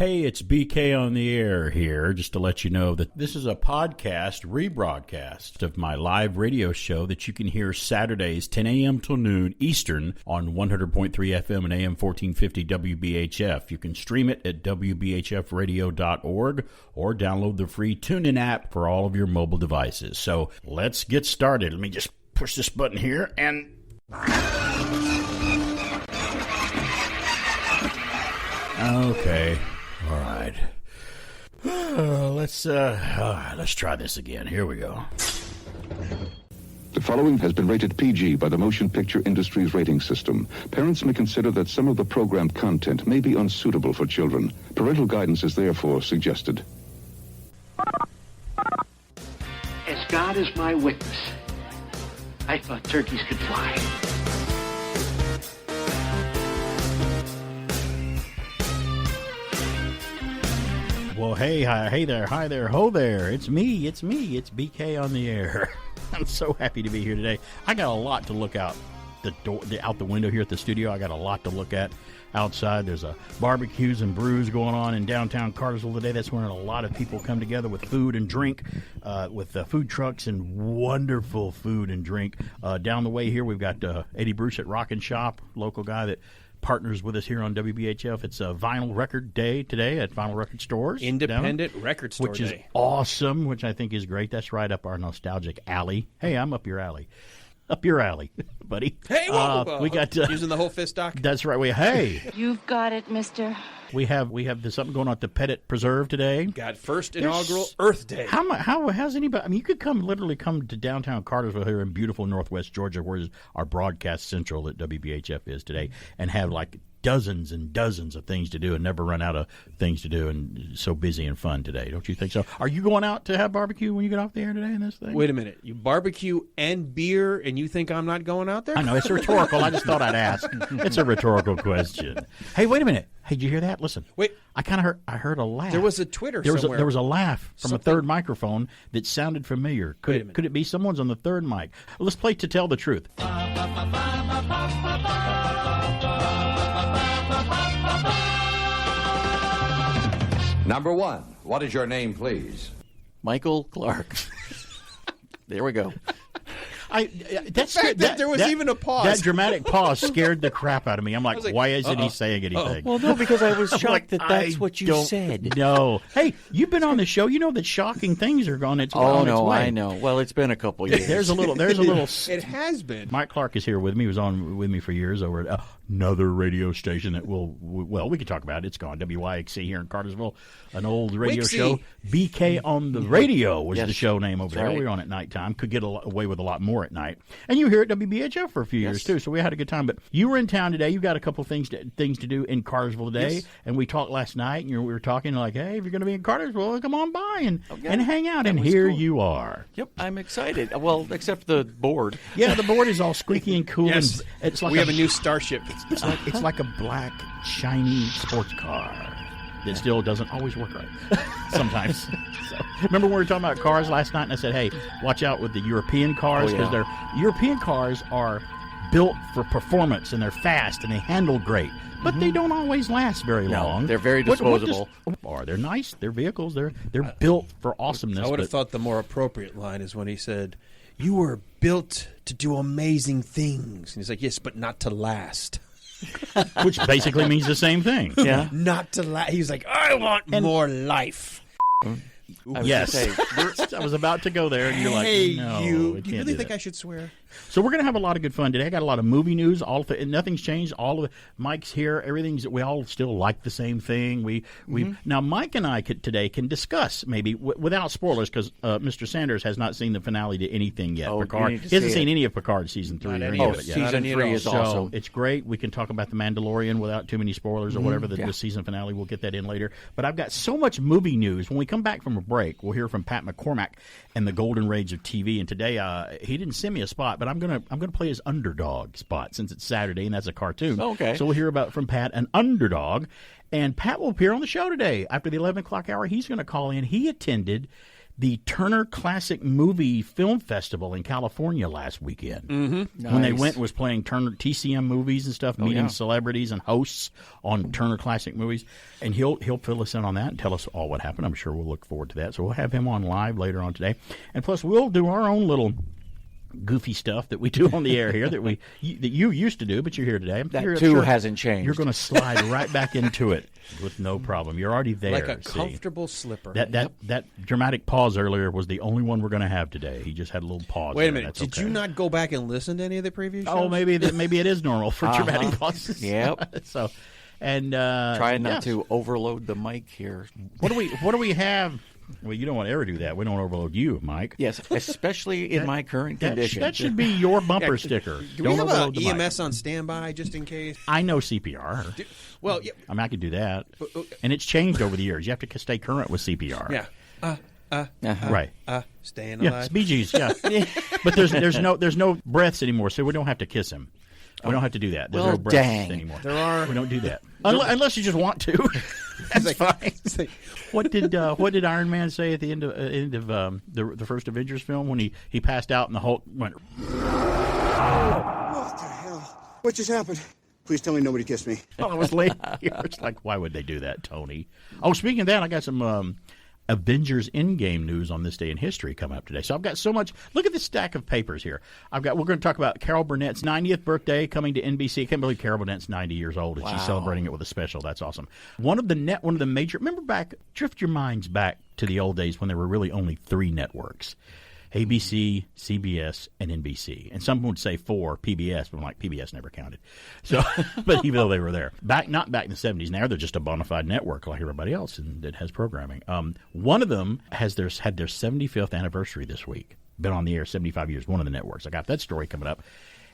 Hey, it's BK on the air here, just to let you know that this is a podcast rebroadcast of my live radio show that you can hear Saturdays 10 a.m. till noon Eastern on 100.3 FM and AM 1450 WBHF. You can stream it at WBHFradio.org or download the free Tunein app for all of your mobile devices. So let's get started. Let me just push this button here and... Okay. All right. Let's try this again. Here we go. The following has been rated PG by the motion picture industry's rating system. Parents may consider that some of the programmed content may be unsuitable for children. Parental guidance is therefore suggested. As God is my witness, I thought turkeys could fly. Well, hey there, hi there, ho there. It's me, it's BK on the air. I'm so happy to be here today. I got a lot to look out out the window here at the studio. I got a lot to look at outside. There's a barbecues and brews going on in downtown Cartersville today. That's when a lot of people come together with food and drink, with food trucks and wonderful food and drink. Down the way here, we've got Eddie Bruce at Rockin' Shop, local guy that partners with us here on WBHF. It's a vinyl record day today at Vinyl Record Stores. Independent record store which day. Which is awesome, which I think is great. That's right up our nostalgic alley. Hey, I'm up your alley. Up your alley, buddy. Hey, whoa, we got using the whole fist doc. That's right. Hey, you've got it, mister. We have something going on at the Pettit Preserve today. Got first inaugural Earth Day. How's anybody? I mean, you could literally come to downtown Cartersville here in beautiful Northwest Georgia, where our broadcast central at WBHF is today, and have like dozens and dozens of things to do and never run out of things to do, and so busy and fun today. Don't you think so? Are you going out to have barbecue when you get off the air today in this thing? Wait a minute. You barbecue and beer, and you think I'm not going out there? I know, it's rhetorical. I just thought I'd ask. It's a rhetorical question. Hey, wait a minute. Hey, did you hear that? Listen. Wait. I heard a laugh. There was a Twitter somewhere. There was a laugh from a third microphone that sounded familiar. Could it be someone's on the third mic? Well, let's play To Tell the Truth. Number one, what is your name, please? Michael Clark. There we go. There was even a pause. That dramatic pause scared the crap out of me. I'm like, why isn't he saying anything? Well, no, because I was shocked that's what you said. No. Hey, you've been on the show. You know that shocking things are on its way. Oh, no, I know. Well, it's been a couple years. There's a little. It has been. Mike Clark is here with me. He was on with me for years over at another radio station that we can talk about. It's gone. WYXC here in Cartersville, an old radio show. BK on the radio was the show name over there. Right. We were on at nighttime. Could get away with a lot more at night. And you were here at WBHF for a few years too, so we had a good time. But you were in town today. You got a couple of things to do in Cartersville today, and we talked last night. And we were talking like, hey, if you're going to be in Cartersville, come on by and hang out. And here you are. Yep, I'm excited. Well, except the board. Yeah, the board is all squeaky and cool. Yes, and it's like we have a new Starship. It's like a black, shiny sports car that still doesn't always work right sometimes. So, remember when we were talking about cars last night, and I said, hey, watch out with the European cars, because European cars are built for performance, and they're fast, and they handle great. But they don't always last very long. They're very disposable. They're nice. They're vehicles. They're built for awesomeness. I would have thought the more appropriate line is when he said, you were built to do amazing things. And he's like, yes, but not to last. Which basically means the same thing. Yeah. Not to last. He's like, I want more life. Yes. I was about to go there, and you're like, no. Do you really think I should swear? So we're going to have a lot of good fun today. I got a lot of movie news. Nothing's changed. All of Mike's here. Everything's. We all still like the same thing. Now Mike and I today can discuss maybe without spoilers, because Mr. Sanders has not seen the finale to anything yet. Picard. He hasn't seen any of Picard season 3 or any of it yet. Season 3 is awesome. So it's great. We can talk about the Mandalorian without too many spoilers or whatever. The season finale. We'll get that in later. But I've got so much movie news. When we come back from a break, we'll hear from Pat McCormack and the Golden Rage of TV. And today he didn't send me a spot, but I'm gonna play his underdog spot since it's Saturday and that's a cartoon. Okay. So we'll hear from Pat, an underdog, and Pat will appear on the show today after the 11 o'clock hour. He's going to call in. He attended the Turner Classic Movie Film Festival in California last weekend. Mm-hmm. When they Nice. went, was playing Turner TCM movies and stuff, meeting celebrities and hosts on Turner Classic Movies, and he'll fill us in on that and tell us all what happened. I'm sure we'll look forward to that. So we'll have him on live later on today, and plus we'll do our own little goofy stuff that we do on the air here that you used to do, but you're here today. That You're- too sure hasn't changed. You're going to slide right back into it with no problem. You're already there. Like a see. comfortable slipper. That dramatic pause earlier was the only one we're going to have today. He just had a little pause. Wait a there. minute. That's Did okay. you not go back and listen to any of the previous shows? Oh, maybe it is normal for dramatic pauses. Yep. So, and Trying not yes. to overload the mic here. What do we have? Well, you don't want to ever do that. We don't overload you, Mike. Yes, especially in my current condition. That should be your bumper sticker. Do Don't we have overload an the mic. EMS on standby just in case? I know CPR. Well, yeah. I mean, I could do that, and it's changed over the years. You have to stay current with CPR. Yeah. Right. Staying Yeah, alive. it's Bee Gees. Yeah, but there's no breaths anymore, so we don't have to kiss him. We don't have to do that. There's Well, no breaths dang. anymore. We don't do that unless you just want to. That's fine. What did Iron Man say at the end of the first Avengers film when he passed out and the Hulk went? What the hell? What just happened? Please tell me nobody kissed me. I was late here. It's like, why would they do that, Tony? Oh, speaking of that, I got some Avengers Endgame news on this day in history coming up today. So I've got so much. Look at this stack of papers here. We're going to talk about Carol Burnett's 90th birthday coming to NBC. I can't believe Carol Burnett's 90 years old and she's celebrating it with a special. That's awesome. One of the major. Remember drift your minds back to the old days when there were really only 3 networks. ABC, CBS, and NBC. And some would say 4, PBS, but I'm like, PBS never counted. So, but even though they were there. Not back in the 70s. Now they're just a bona fide network like everybody else and that has programming. One of them had their 75th anniversary this week. Been on the air 75 years, one of the networks. I got that story coming up.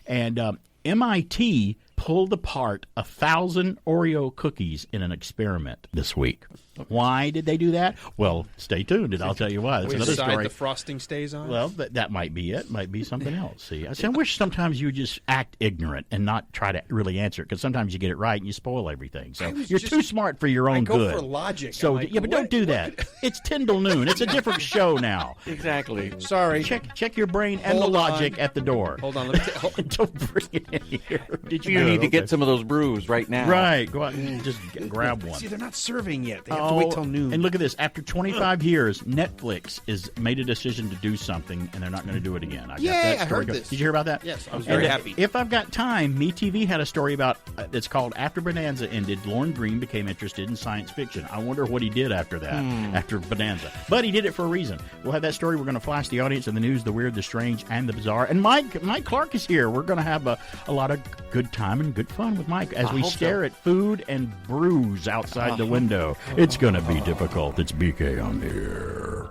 And MIT pulled apart 1,000 Oreo cookies in an experiment this week. Why did they do that? Well, stay tuned, and I'll tell you why. That's We another decide story. the frosting stays on? Well, that might be it. Might be something else. See, I wish sometimes you would just act ignorant and not try to really answer it, because sometimes you get it right and you spoil everything. So you're too smart for your own go good. for logic. So I'm like, yeah, but don't do that. It's 10 till noon. It's a different show now. Exactly. Sorry. Check your brain and Hold the logic on. at the door. Hold on. Let me Don't bring it in here. Did You need to get some of those brews right now. Right. Go out and just grab one. See, they're not serving yet. They have to wait till noon. And look at this. After 25 years, Netflix has made a decision to do something, and they're not going to do it again. Yay, that I story heard this. Did you hear about that? Yes, I was And very happy. If I've got time, MeTV had a story about it's called After Bonanza Ended, Lorne Greene became interested in science fiction. I wonder what he did after that, after Bonanza. But he did it for a reason. We'll have that story. We're going to flash the audience in the news, the weird, the strange, and the bizarre. And Mike Clark is here. We're going to have a lot of good time and good fun with Mike as we stare at food and brews outside the window. It's going to be difficult. It's BK on the air.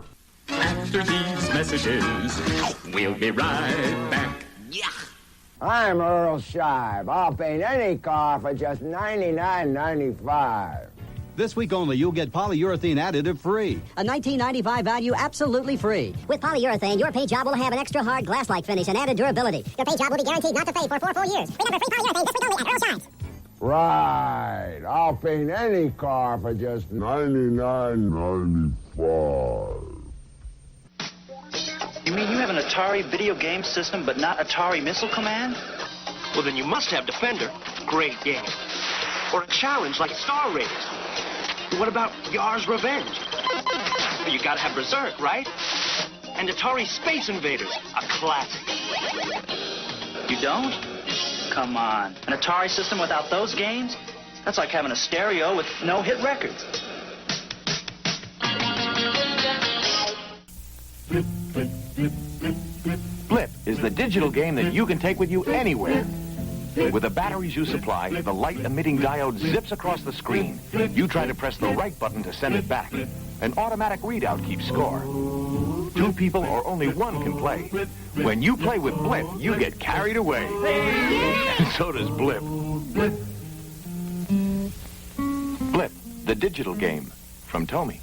After these messages, we'll be right back. I'm Earl Shive. I'll paint any car for just $99.95. This week only, you'll get polyurethane additive free. A $19.95 value absolutely free. With polyurethane, your paint job will have an extra hard glass-like finish and added durability. Your paint job will be guaranteed not to fade for 4 full years. Remember, free polyurethane this week only at Earl Shive's. Right. I'll paint any car for just $99.95. You mean you have an Atari video game system, but not Atari Missile Command? Well, then you must have Defender. Great game. Or a challenge like Star Raiders. What about Yar's Revenge? Well, you gotta have Berserk, right? And Atari Space Invaders, a classic. You don't? Come on. An Atari system without those games? That's like having a stereo with no hit records. Blip is the digital game that you can take with you anywhere. With the batteries you supply, the light-emitting diode zips across the screen. You try to press the right button to send it back. An automatic readout keeps score. 2 people or only 1 can play. When you play with Blip, you get carried away. And so does Blip. Blip, the digital game from Tomy.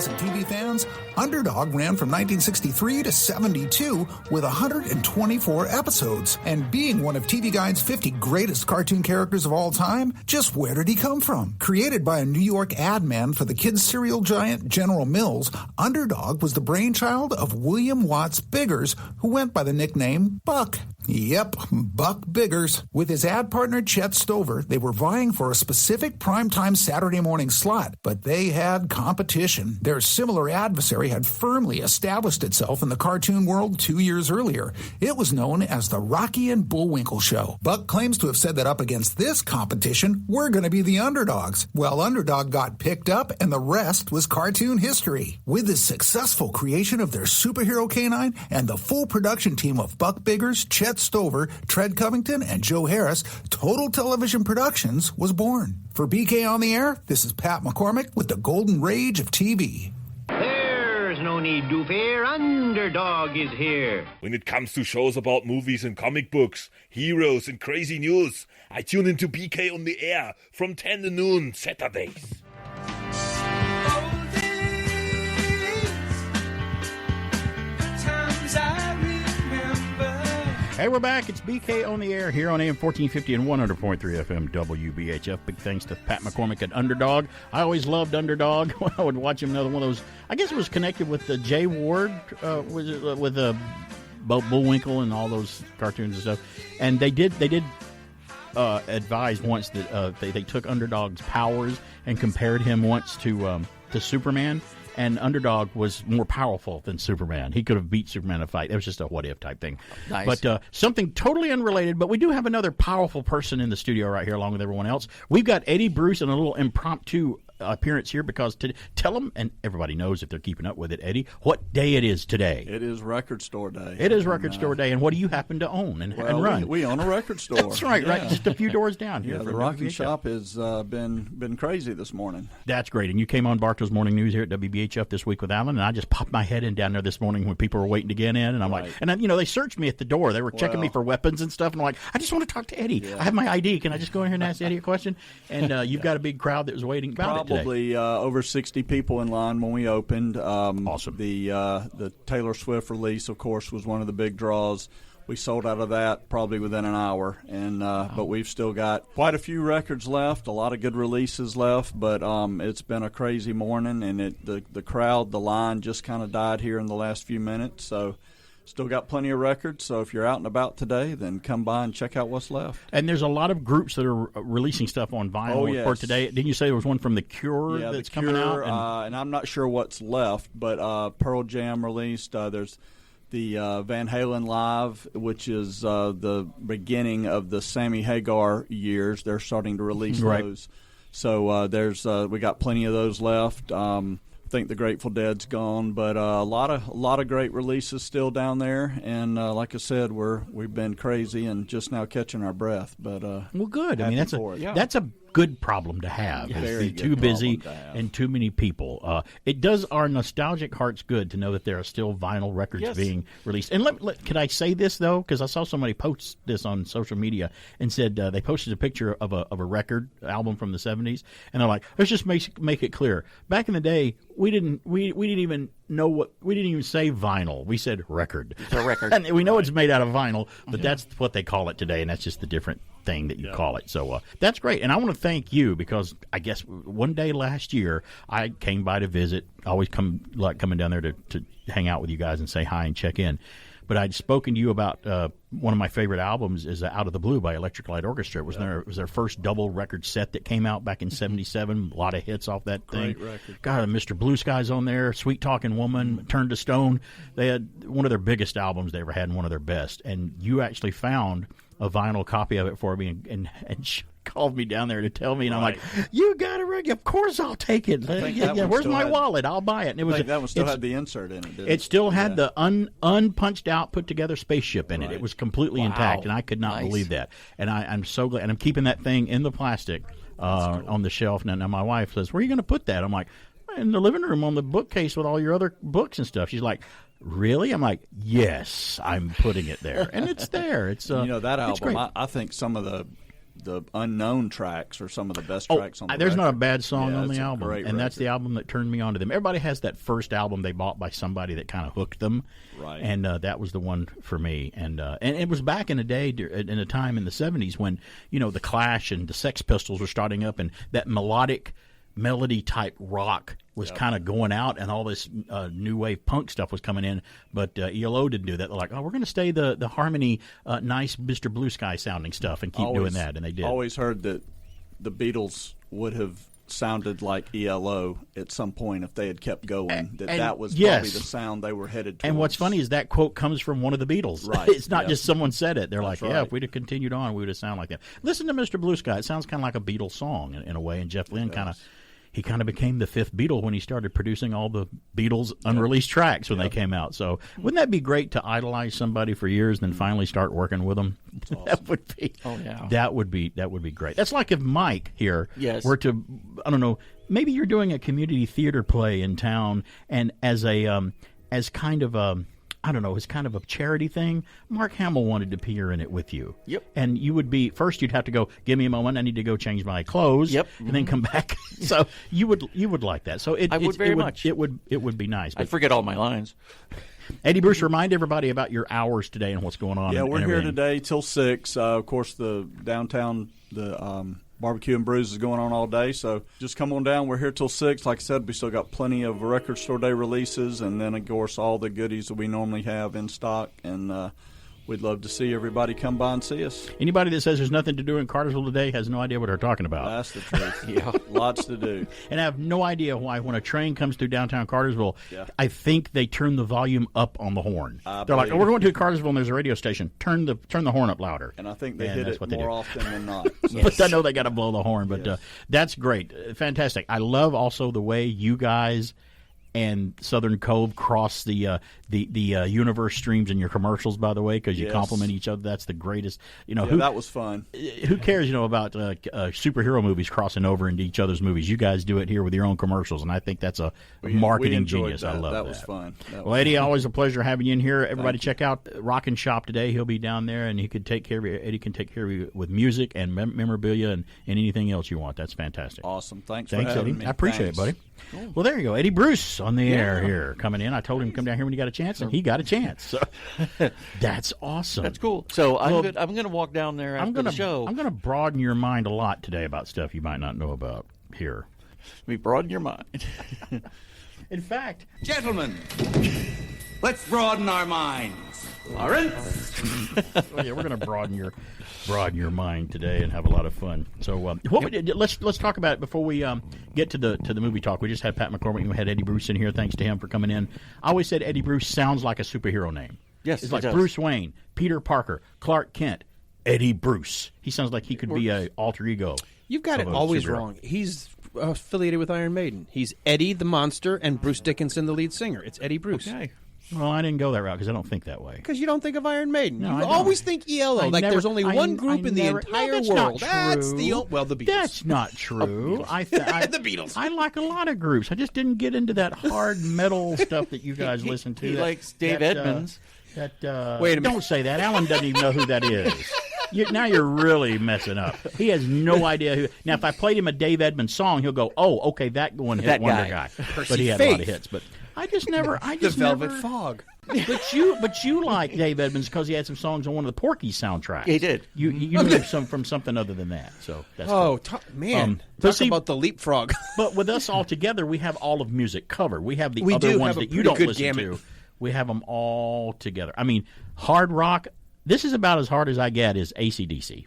Listen TV fans, Underdog ran from 1963 to 72 with 124 episodes. And being one of TV Guide's 50 greatest cartoon characters of all time, just where did he come from? Created by a New York ad man for the kids' cereal giant General Mills, Underdog was the brainchild of William Watts Biggers, who went by the nickname Buck. Yep, Buck Biggers. With his ad partner Chet Stover, they were vying for a specific primetime Saturday morning slot, but they had competition. Their similar adversary had firmly established itself in the cartoon world 2 years earlier. It was known as the Rocky and Bullwinkle Show. Buck claims to have said that up against this competition, we're going to be the underdogs. Well, Underdog got picked up, and the rest was cartoon history. With the successful creation of their superhero canine and the full production team of Buck Biggers, Chet Stover, Tread Covington, and Joe Harris, Total Television Productions was born. For BK on the Air, this is Pat McCormick with the Golden Rage of TV. There's no need to fear. Underdog is here. When it comes to shows about movies and comic books, heroes and crazy news, I tune into BK on the Air from 10 to noon Saturdays. Hey, we're back. It's BK on the Air here on AM 1450 and 100.3 FM WBHF. Big thanks to Pat McCormick at Underdog. I always loved Underdog. I would watch him. Another one of those. I guess it was connected with the Jay Ward, with Bullwinkle and all those cartoons and stuff. And they did advise once that they took Underdog's powers and compared him once to Superman. And Underdog was more powerful than Superman. He could have beat Superman in a fight. It was just a what-if type thing. Nice. But something totally unrelated, but we do have another powerful person in the studio right here along with everyone else. We've got Eddie Bruce and a little impromptu appearance here because tell them, and everybody knows if they're keeping up with it, Eddie, what day it is today. It is Record Store Day. It is Record Store Day, and what do you happen to own and run? We own a record store. That's right, right, just a few doors down here. Yeah, the Rocky Shop has been crazy this morning. That's great, and you came on Bartow's Morning News here at WBHF this week with Alan, and I just popped my head in down there this morning when people were waiting to get in, and I'm like, and they searched me at the door. They were checking me for weapons and stuff, and I'm like, I just want to talk to Eddie. Yeah. I have my ID. Can I just go in here and ask Eddie a question? And you've got a big crowd that was waiting about Probably, it today. Over 60 people in line when we opened. Awesome. The Taylor Swift release, of course, was one of the big draws. We sold out of that probably within an hour, and but we've still got quite a few records left, a lot of good releases left, but it's been a crazy morning, and the crowd, the line just kind of died here in the last few minutes, so still got plenty of records, so if you're out and about today, then come by and check out what's left. And there's a lot of groups that are releasing stuff on vinyl for today. Didn't you say there was one from The Cure that's coming out? And I'm not sure what's left, but Pearl Jam released. There's the Van Halen Live, which is the beginning of the Sammy Hagar years. They're starting to release those. So we got plenty of those left. I think the Grateful Dead's gone, but a lot of great releases still down there. And like I said, we've been crazy and just now catching our breath. But well, good. I mean, that's a good problem to have. Very too busy and too many people. It does our nostalgic hearts good to know that there are still vinyl records being released. And could I say this though? Because I saw somebody post this on social media and said they posted a picture of a record album from the 70s, and they're like, let's just make it clear. Back in the day, we didn't even know we didn't even say vinyl. We said record. It's a record. And we know it's made out of vinyl, but that's what they call it today, and that's just the different thing that you call it. So that's great. And I want to thank you because I guess one day last year I came by to visit. I always coming down there to hang out with you guys and say hi and check in. But I'd spoken to you about one of my favorite albums is Out of the Blue by Electric Light Orchestra. It was their first double record set that came out back in '77. A lot of hits off that thing. Great record. God, Mr. Blue Sky's on there. Sweet Talking Woman, Turned to Stone. They had one of their biggest albums they ever had and one of their best. And you actually found a vinyl copy of it for me and called me down there to tell me, and I'm like, "You got a record? Of course I'll take it. Where's my wallet? I'll buy it." And it was that one still had the insert in it. It still had the unpunched out, put together spaceship in it. It was completely intact, and I could not believe that. And I'm so glad. And I'm keeping that thing in the plastic on the shelf now. Now my wife says, "Where are you going to put that?" I'm like, "In the living room on the bookcase with all your other books and stuff." She's like, "Really?" I'm like, "Yes, I'm putting it there," and it's there. It's that album. I think some of the the unknown tracks are some of the best tracks on the there's record. not a bad song on it's the a album, great and that's record. the album that turned me on to them. Everybody has that first album they bought by somebody that kind of hooked them, right? And that was the one for me. And it was back in a day, in a time in the 70s when the Clash and the Sex Pistols were starting up, and that melody type rock was kind of going out, and all this new wave punk stuff was coming in. But ELO didn't do that. They're like, we're going to stay the harmony, nice Mr. Blue Sky sounding stuff, and keep doing that, and they did. Always heard that the Beatles would have sounded like ELO at some point if they had kept going. That was probably the sound they were headed towards. And what's funny is that quote comes from one of the Beatles. Right. It's not just someone said it. They're That's like, right. if we'd have continued on, we would have sounded like that. Listen to Mr. Blue Sky. It sounds kind of like a Beatles song in a way, and Jeff Lynne kind of became the fifth Beatle when he started producing all the Beatles unreleased tracks when they came out. So wouldn't that be great to idolize somebody for years and then finally start working with them? Awesome. That would be that would be great. That's like if Mike here were to, I don't know, maybe you're doing a community theater play in town, and as kind of a, I don't know, as kind of a charity thing, Mark Hamill wanted to appear in it with you. Yep. And you would be, first you'd have to go, give me a moment, I need to go change my clothes. Yep. And then come back. So you would like that. So I would very much. It would be nice. I forget all my lines. Eddie Bruce, remind everybody about your hours today and what's going on. Yeah, and we're here everything. today till 6. Of course, the downtown, barbecue and brews is going on all day, so just come on down. We're here till 6. Like I said, we still got plenty of record store day releases, and then, of course, all the goodies that we normally have in stock, and we'd love to see everybody come by and see us. Anybody that says there's nothing to do in Cartersville today has no idea what they're talking about. That's the truth. Lots to do. And I have no idea why when a train comes through downtown Cartersville, Yeah. I think they turn the volume up on the horn. They're like, believe we're going to Cartersville and there's a radio station. Turn the horn up louder. And I think they And hit that's it what they more do. often than not. So. But I know they got to blow the horn. But that's great. Fantastic. I love also the way you guys and Southern Cove cross the universe streams in your commercials, by the way, because you compliment each other. That's the greatest. That was fun. Who cares, about superhero movies crossing over into each other's movies? You guys do it here with your own commercials, and I think that's a marketing genius. That. I love that. That was fun. Well, Eddie, always a pleasure having you in here. Everybody, check out Rock and Shop today. He'll be down there, and he could take care of you. Eddie can take care of you with music and memorabilia and anything else you want. That's fantastic. Awesome. Thanks for having Eddie. me. I appreciate it, buddy. Cool. Well, there you go. Eddie Bruce on the air here, coming in. I told him to come down here when you got a chance, and he got a chance. So that's awesome. That's cool. So I'm going to walk down there after the show. I'm going to broaden your mind a lot today about stuff you might not know about here. Let me broaden your mind. In fact, gentlemen, let's broaden our minds. Lawrence? Well, yeah, we're going to broaden your mind today and have a lot of fun. So let's talk about it before we get to the movie talk. We just had Pat McCormick and we had Eddie Bruce in here. Thanks to him for coming in. I always said Eddie Bruce sounds like a superhero name. Yes, it's like does. Bruce Wayne, Peter Parker, Clark Kent, Eddie Bruce. He sounds like he could be an alter ego. You've got it of a always superhero. wrong. He's affiliated with Iron Maiden. He's Eddie the Monster and Bruce Dickinson, the lead singer. It's Eddie Bruce. Okay. Well, I didn't go that route because I don't think that way. Because you don't think of Iron Maiden. No, you I don't. always think ELO. There's only one group in the entire that's world. Not That's true. the the Beatles. That's not true. The Beatles. I like a lot of groups. I just didn't get into that hard metal stuff that you guys listen to. He likes Dave Edmunds. Wait a minute. Don't say that. Alan doesn't even know who that is. Now you're really messing up. He has no idea who. Now, if I played him a Dave Edmunds song, he'll go, "Oh, okay, that one hit That Wonder guy. Guy." But he had a lot of hits. But I just never. The Velvet Fog. But you like Dave Edmunds because he had some songs on one of the Porky's soundtracks. He did. You knew some from something other than that. So that's cool. Man, but talk see, about the leapfrog. But with us all together, we have all of music covered. We have the We other do ones have a that you pretty don't good listen gamut. to. We have them all together. I mean, hard rock. This is about as hard as I get is AC/DC.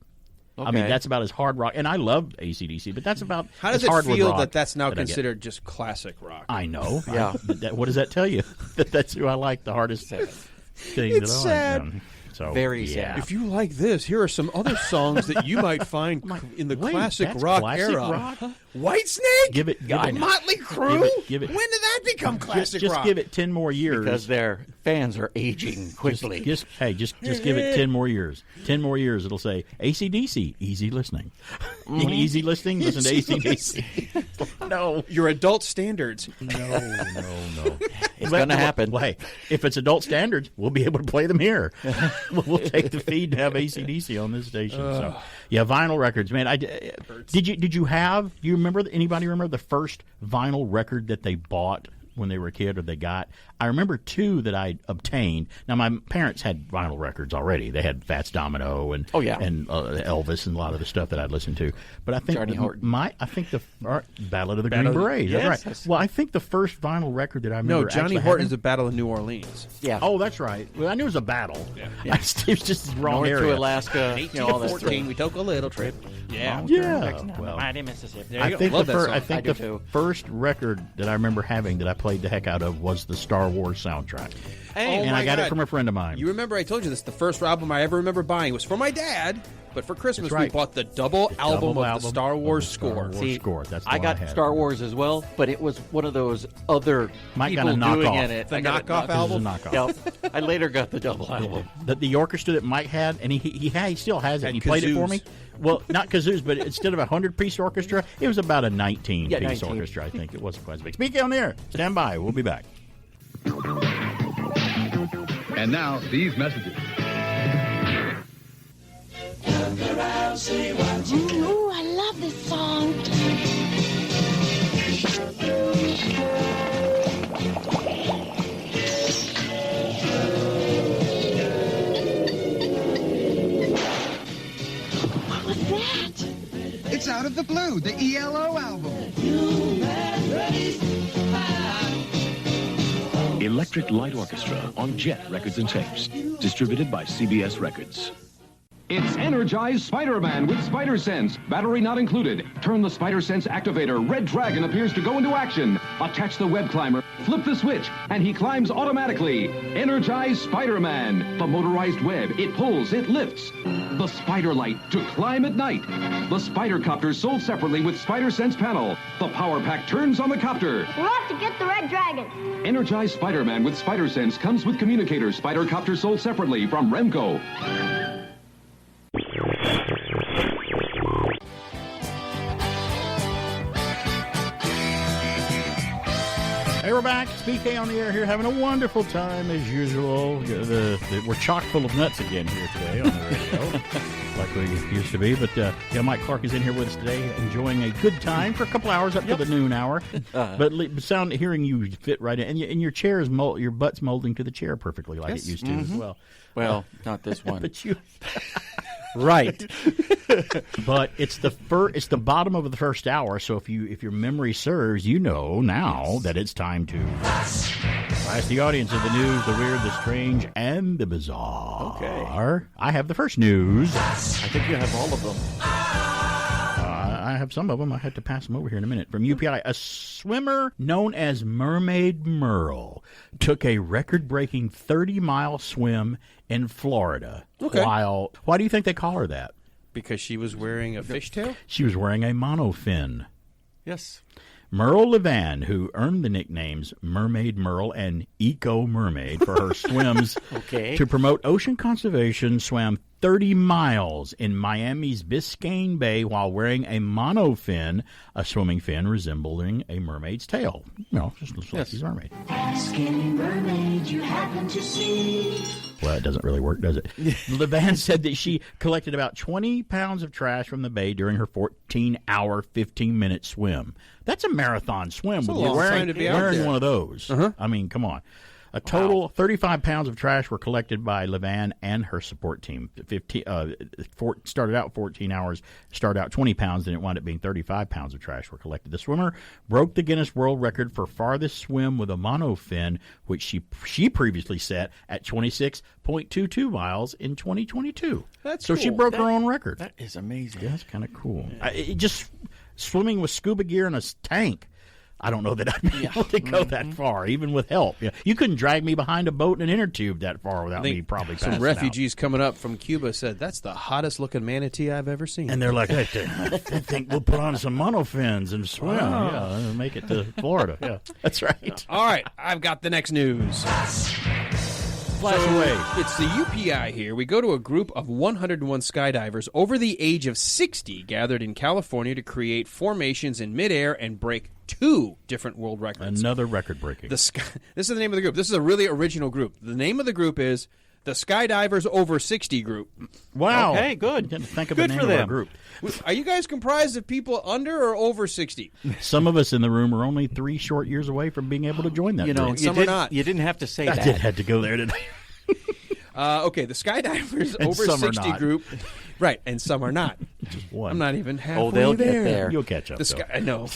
I mean, Okay. that's about as hard rock. And I love AC/DC, but that's about How does as hard it with feel rock that that's now I get. considered just classic rock? I know. Yeah. What does that tell you? That's who I like the hardest thing It's that I sad. like. So, Very yeah. sad. If you like this, here are some other songs that you might find in the Wait, classic that's rock classic era. rock? Whitesnake? Give it. Motley Crue? Give it. When did that become classic just rock? give it 10 more years. Because their fans are aging quickly. Just give it 10 more years. 10 more years, it'll say AC/DC, easy listening. Want easy listening? Listen to AC/DC. No. Your adult standards. No. It's going to happen. Well, hey, if it's adult standards, we'll be able to play them here. We'll take the feed and have AC/DC on this station. So, yeah, vinyl records, man. Did you have? Do you remember? Anybody remember the first vinyl record that they bought when they were a kid or they got? I remember two that I obtained. Now, my parents had vinyl records already. They had Fats Domino and Elvis and a lot of the stuff that I'd listened to. But I think Johnny Horton. I think the Ballad of the Green Berets. That's right. Well, I think the first vinyl record that I remember. No, Johnny Horton is the Battle of New Orleans. Yeah. Oh, that's right. Well, I knew it was a battle. Yeah. It was just the wrong North area. to Alaska. 1814, we took a little trip. Yeah. Well, Mighty Mississippi. There you I think go. Love that song. I think the first record that I remember having that I played the heck out of was the Star Wars soundtrack. Hey, and I got it from a friend of mine. You remember I told you this? The first album I ever remember buying was for my dad, but for Christmas we bought the double album of the Star Wars score. That's the I one got had. Star Wars as well, but it was one of those other Mike got people a knockoff. doing in it. The I got knockoff it album? This is a knockoff. Yep. I later got the double album. The orchestra that Mike had, and he still has it. Had He played it for kazoos. me. Well, not kazoos, but instead of a 100-piece orchestra, it was about a 19-piece 19. orchestra, I think. It wasn't quite as big. Speaking on the air. Stand by. We'll be back. And now, these messages. Ooh, I love this song. What was that? It's Out of the Blue, the ELO album. Electric Light Orchestra on Jet Records and Tapes. Distributed by CBS Records. It's Energized Spider-Man with Spider Sense. Battery not included. Turn the Spider Sense activator. Red Dragon appears to go into action. Attach the web climber. Flip the switch, and he climbs automatically. Energized Spider-Man. The motorized web. It pulls. It lifts. The Spider Light to climb at night. The Spider Copter sold separately with Spider Sense panel. The power pack turns on the copter. We'll have to get the Red Dragon. Energized Spider-Man with Spider Sense comes with communicator. Spider Copter sold separately from Remco. Hey, we're back. It's BK on the air here, having a wonderful time as usual. We're chock full of nuts again here today on the radio, like we used to be. But Mike Clark is in here with us today, enjoying a good time for a couple hours up to the noon hour. But hearing you fit right in, and your chair is your butt's molding to the chair perfectly like it used to as well. Well, not this one. But you. Right. But it's the bottom of the first hour, so if your memory serves, you know now that it's time to ask the audience of the news, the weird, the strange, and the bizarre. Okay. I have the first news. I think you have all of them. I have some of them. I had to pass them over here in a minute. From UPI, a swimmer known as Mermaid Merle took a record-breaking 30-mile swim in Florida. Okay. Why do you think they call her that? Because she was wearing a fishtail? She was wearing a monofin. Yes. Merle Levan, who earned the nicknames Mermaid Merle and Eco Mermaid for her swims to promote ocean conservation, swam 30 miles in Miami's Biscayne Bay while wearing a monofin, a swimming fin resembling a mermaid's tail. Just looks like she's a mermaid. Ask any mermaid you happen to see. Well, it doesn't really work, does it? Levan said that she collected about 20 pounds of trash from the bay during her 14-hour, 15-minute swim. That's a marathon swim. That's a long time to be out wearing there. one of those. I mean, come on. A total 35 pounds of trash were collected by Levan and her support team. Started out 14 hours, started out 20 pounds, then it wound up being 35 pounds of trash were collected. The swimmer broke the Guinness World Record for farthest swim with a monofin, which she previously set at 26.22 miles in 2022. That's so cool. she broke her own record. That is amazing. Yeah, that's kind of cool. Just swimming with scuba gear in a tank. I don't know that I'd be able to go that far, even with help. Yeah. You couldn't drag me behind a boat in an inner tube that far without me probably passing Some refugees coming up from Cuba said, that's the hottest looking manatee I've ever seen. And they're like, I think we'll put on some monofins and swim. Yeah, and make it to Florida. Yeah, that's right. All right, I've got the next news. Flash away. It's the UPI here. We go to a group of 101 skydivers over the age of 60 gathered in California to create formations in midair and break 2 different world records. Another record breaking. This is the name of the group. This is a really original group. The name of the group is the Skydivers Over 60 Group. Wow. Okay, good. Think of Good the name for of our them. group. Are you guys comprised of people under or over 60? Some of us in the room are only 3 short years away from being able to join that group. Some are not. You didn't have to say I that. did had to go there today. Okay, the Skydivers And Over some are 60 not. group. Right, and some are not. Just one. I'm not even halfway they'll there. get there. You'll catch up. I know.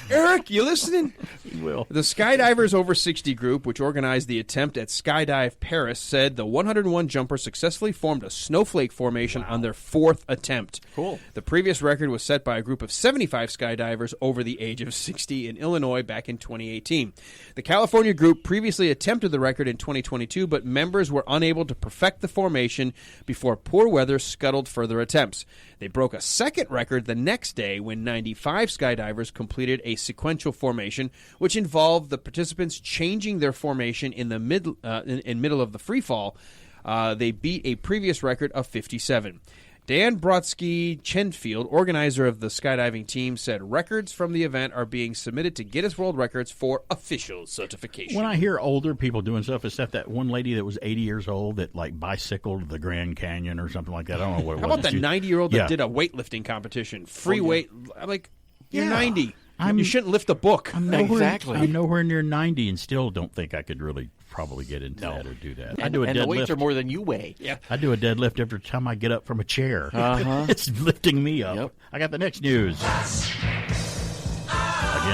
Eric, you listening? You will. The Skydivers Over 60 group, which organized the attempt at Skydive Paris, said the 101 jumpers successfully formed a snowflake formation on their 4th attempt. Cool. The previous record was set by a group of 75 skydivers over the age of 60 in Illinois back in 2018. The California group previously attempted the record in 2022, but members were unable to perfect the formation before poor weather scuttled further attempts. They broke a second record the next day when 95 skydivers completed a sequential formation, which involved the participants changing their formation in the middle of the free fall. They beat a previous record of 57. Dan Brodsky Chenfield, organizer of the skydiving team, said records from the event are being submitted to Guinness World Records for official certification. When I hear older people doing stuff, except that one lady that was 80 years old that bicycled the Grand Canyon or something like that. I don't know what it was. How about that 90-year-old that Yeah. did a weightlifting competition? Free weight. I'm like, you're Yeah. 90. You shouldn't lift a book. I'm nowhere near 90 and still don't think I could really probably get into that or do that. I do a and deadlift. the weights are more than you weigh. Yeah. I do a deadlift every time I get up from a chair. Uh-huh. It's lifting me up. Yep. I got the next news. Again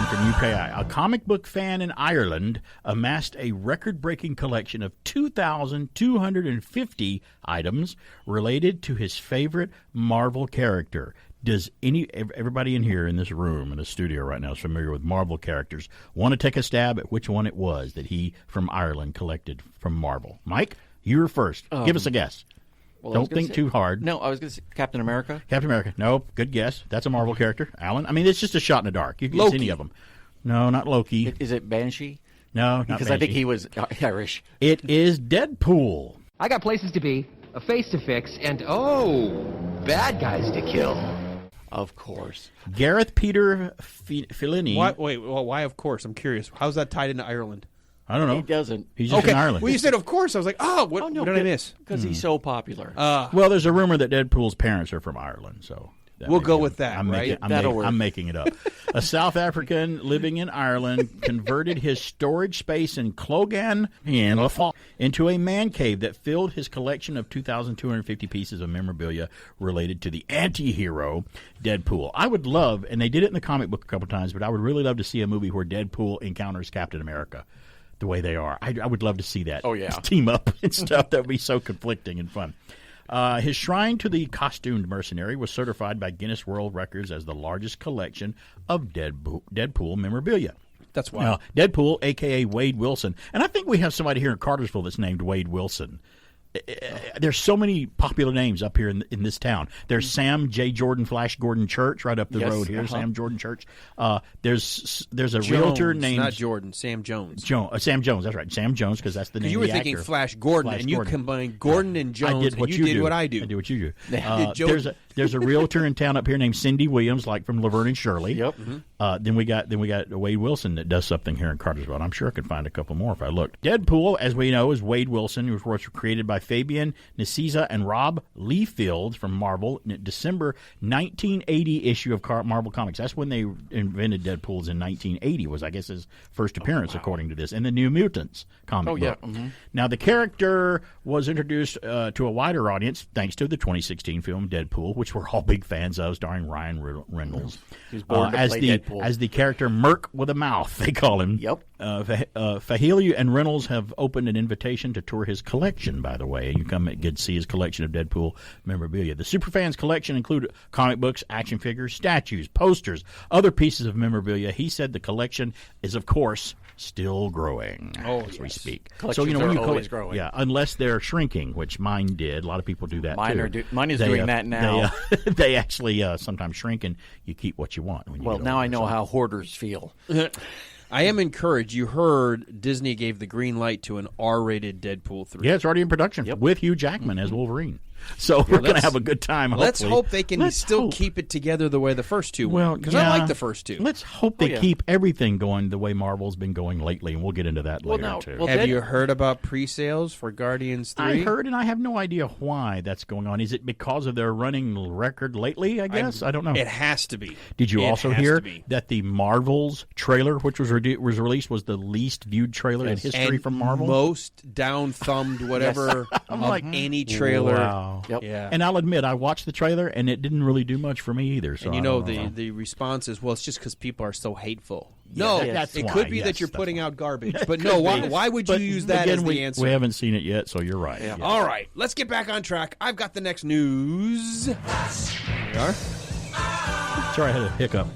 from UKI. A comic book fan in Ireland amassed a record-breaking collection of 2,250 items related to his favorite Marvel character. Does everybody in here in this room, in the studio right now, is familiar with Marvel characters? Want to take a stab at which one it was that he from Ireland collected from Marvel? Mike, you were first. Give us a guess. Well, Don't think too hard. No, I was going to say Captain America. Captain America. No, good guess. That's a Marvel character. Alan? I mean, it's just a shot in the dark. You can guess any of them. No, not Loki. Is it Banshee? No, not Because Banshee. I think he was Irish. It is Deadpool. I got places to be, a face to fix, and bad guys to kill. Of course. Gareth Peter Fellini. Why of course? I'm curious. How's that tied into Ireland? I don't know. He doesn't. He's just in Ireland. Well, you said of course. I was like, what did I miss? Because he's so popular. Well, there's a rumor that Deadpool's parents are from Ireland, so we'll go with that, right? I'm making it up. A South African living in Ireland converted his storage space in Clogan into a man cave that filled his collection of 2,250 pieces of memorabilia related to the anti-hero Deadpool. I would love, and they did it in the comic book a couple times, but I would really love to see a movie where Deadpool encounters Captain America the way they are. I would love to see that. Oh, yeah. Team up and stuff. That would be so conflicting and fun. His shrine to the costumed mercenary was certified by Guinness World Records as the largest collection of Deadpool memorabilia. That's wild. Deadpool, a.k.a. Wade Wilson. And I think we have somebody here in Cartersville that's named Wade Wilson. There's so many popular names up here in this town. There's Sam J. Jordan Flash Gordon Church right up the road here. Sam Jordan Church. There's a realtor named not Jordan, Sam Jones. Sam Jones. That's right, Sam Jones, because that's the name. You of were the thinking actor. Flash Gordon, and you combined Gordon and Jones. I did what and you did do. what I do. I did what you do. There's a realtor in town up here named Cindy Williams, like from Laverne and Shirley. Yep. Then we got Wade Wilson that does something here in Cartersville. And I'm sure I could find a couple more if I looked. Deadpool, as we know, is Wade Wilson, who was created by Fabian Nicieza and Rob Liefeld from Marvel in December 1980 issue of Marvel Comics. That's when they invented Deadpool's in 1980 was, I guess, his first appearance, according to this, in the New Mutants comic book. Now, the character was introduced to a wider audience thanks to the 2016 film Deadpool, which we're all big fans of, starring Ryan Reynolds. He was born to play Deadpool. As the character Merc with a mouth, they call him. Yep. Fahilio and Reynolds have opened an invitation to tour his collection, by the way. You come and get to see his collection of Deadpool memorabilia. The Superfans collection include comic books, action figures, statues, posters, other pieces of memorabilia. He said the collection is, of course, still growing as we speak. Collections are always growing. Yeah, unless they're shrinking, which mine did. A lot of people do that too. Mine is doing that now. They actually sometimes shrink, and you keep what you want. Well, now I know how hoarders feel. I am encouraged. You heard Disney gave the green light to an R-rated Deadpool 3. Yeah, it's already in production with Hugh Jackman as Wolverine. So we're going to have a good time, Let's hopefully. hope they can still keep it together the way the first two were. Because I like the first two. Let's hope they keep everything going the way Marvel's been going lately, and we'll get into that later, too. Have you heard about pre-sales for Guardians 3? I heard, and I have no idea why that's going on. Is it because of their running record lately, I guess? I don't know. It has to be. Did you also hear that the Marvels trailer, which was released, was the least viewed trailer in history from Marvel? Most down-thumbed whatever I'm of like, any trailer. Wow. Yep. Yeah. And I'll admit, I watched the trailer, and it didn't really do much for me either. So And the response is, well, it's just because people are so hateful. No, that's it why. could be Yes, that you're that's putting out garbage. But Could no, be. why would you use that again, as the answer? We haven't seen it yet, so you're right. Yeah. All right, let's get back on track. I've got the next news. There we are. Sorry, I had a hiccup.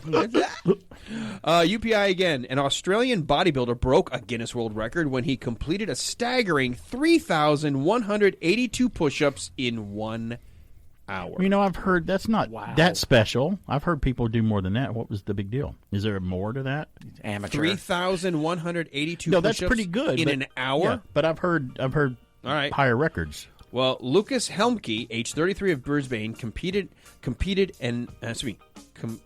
UPI again. An Australian bodybuilder broke a Guinness World Record when he completed a staggering 3,182 push-ups in 1 hour. You know, I've heard that's not that special. I've heard people do more than that. What was the big deal? Is there more to that? Amateur. 3,182 No, push-ups that's pretty good. in but, an hour? Yeah, but I've heard All right. higher records. Well, Lucas Helmke, age 33 of Brisbane, completed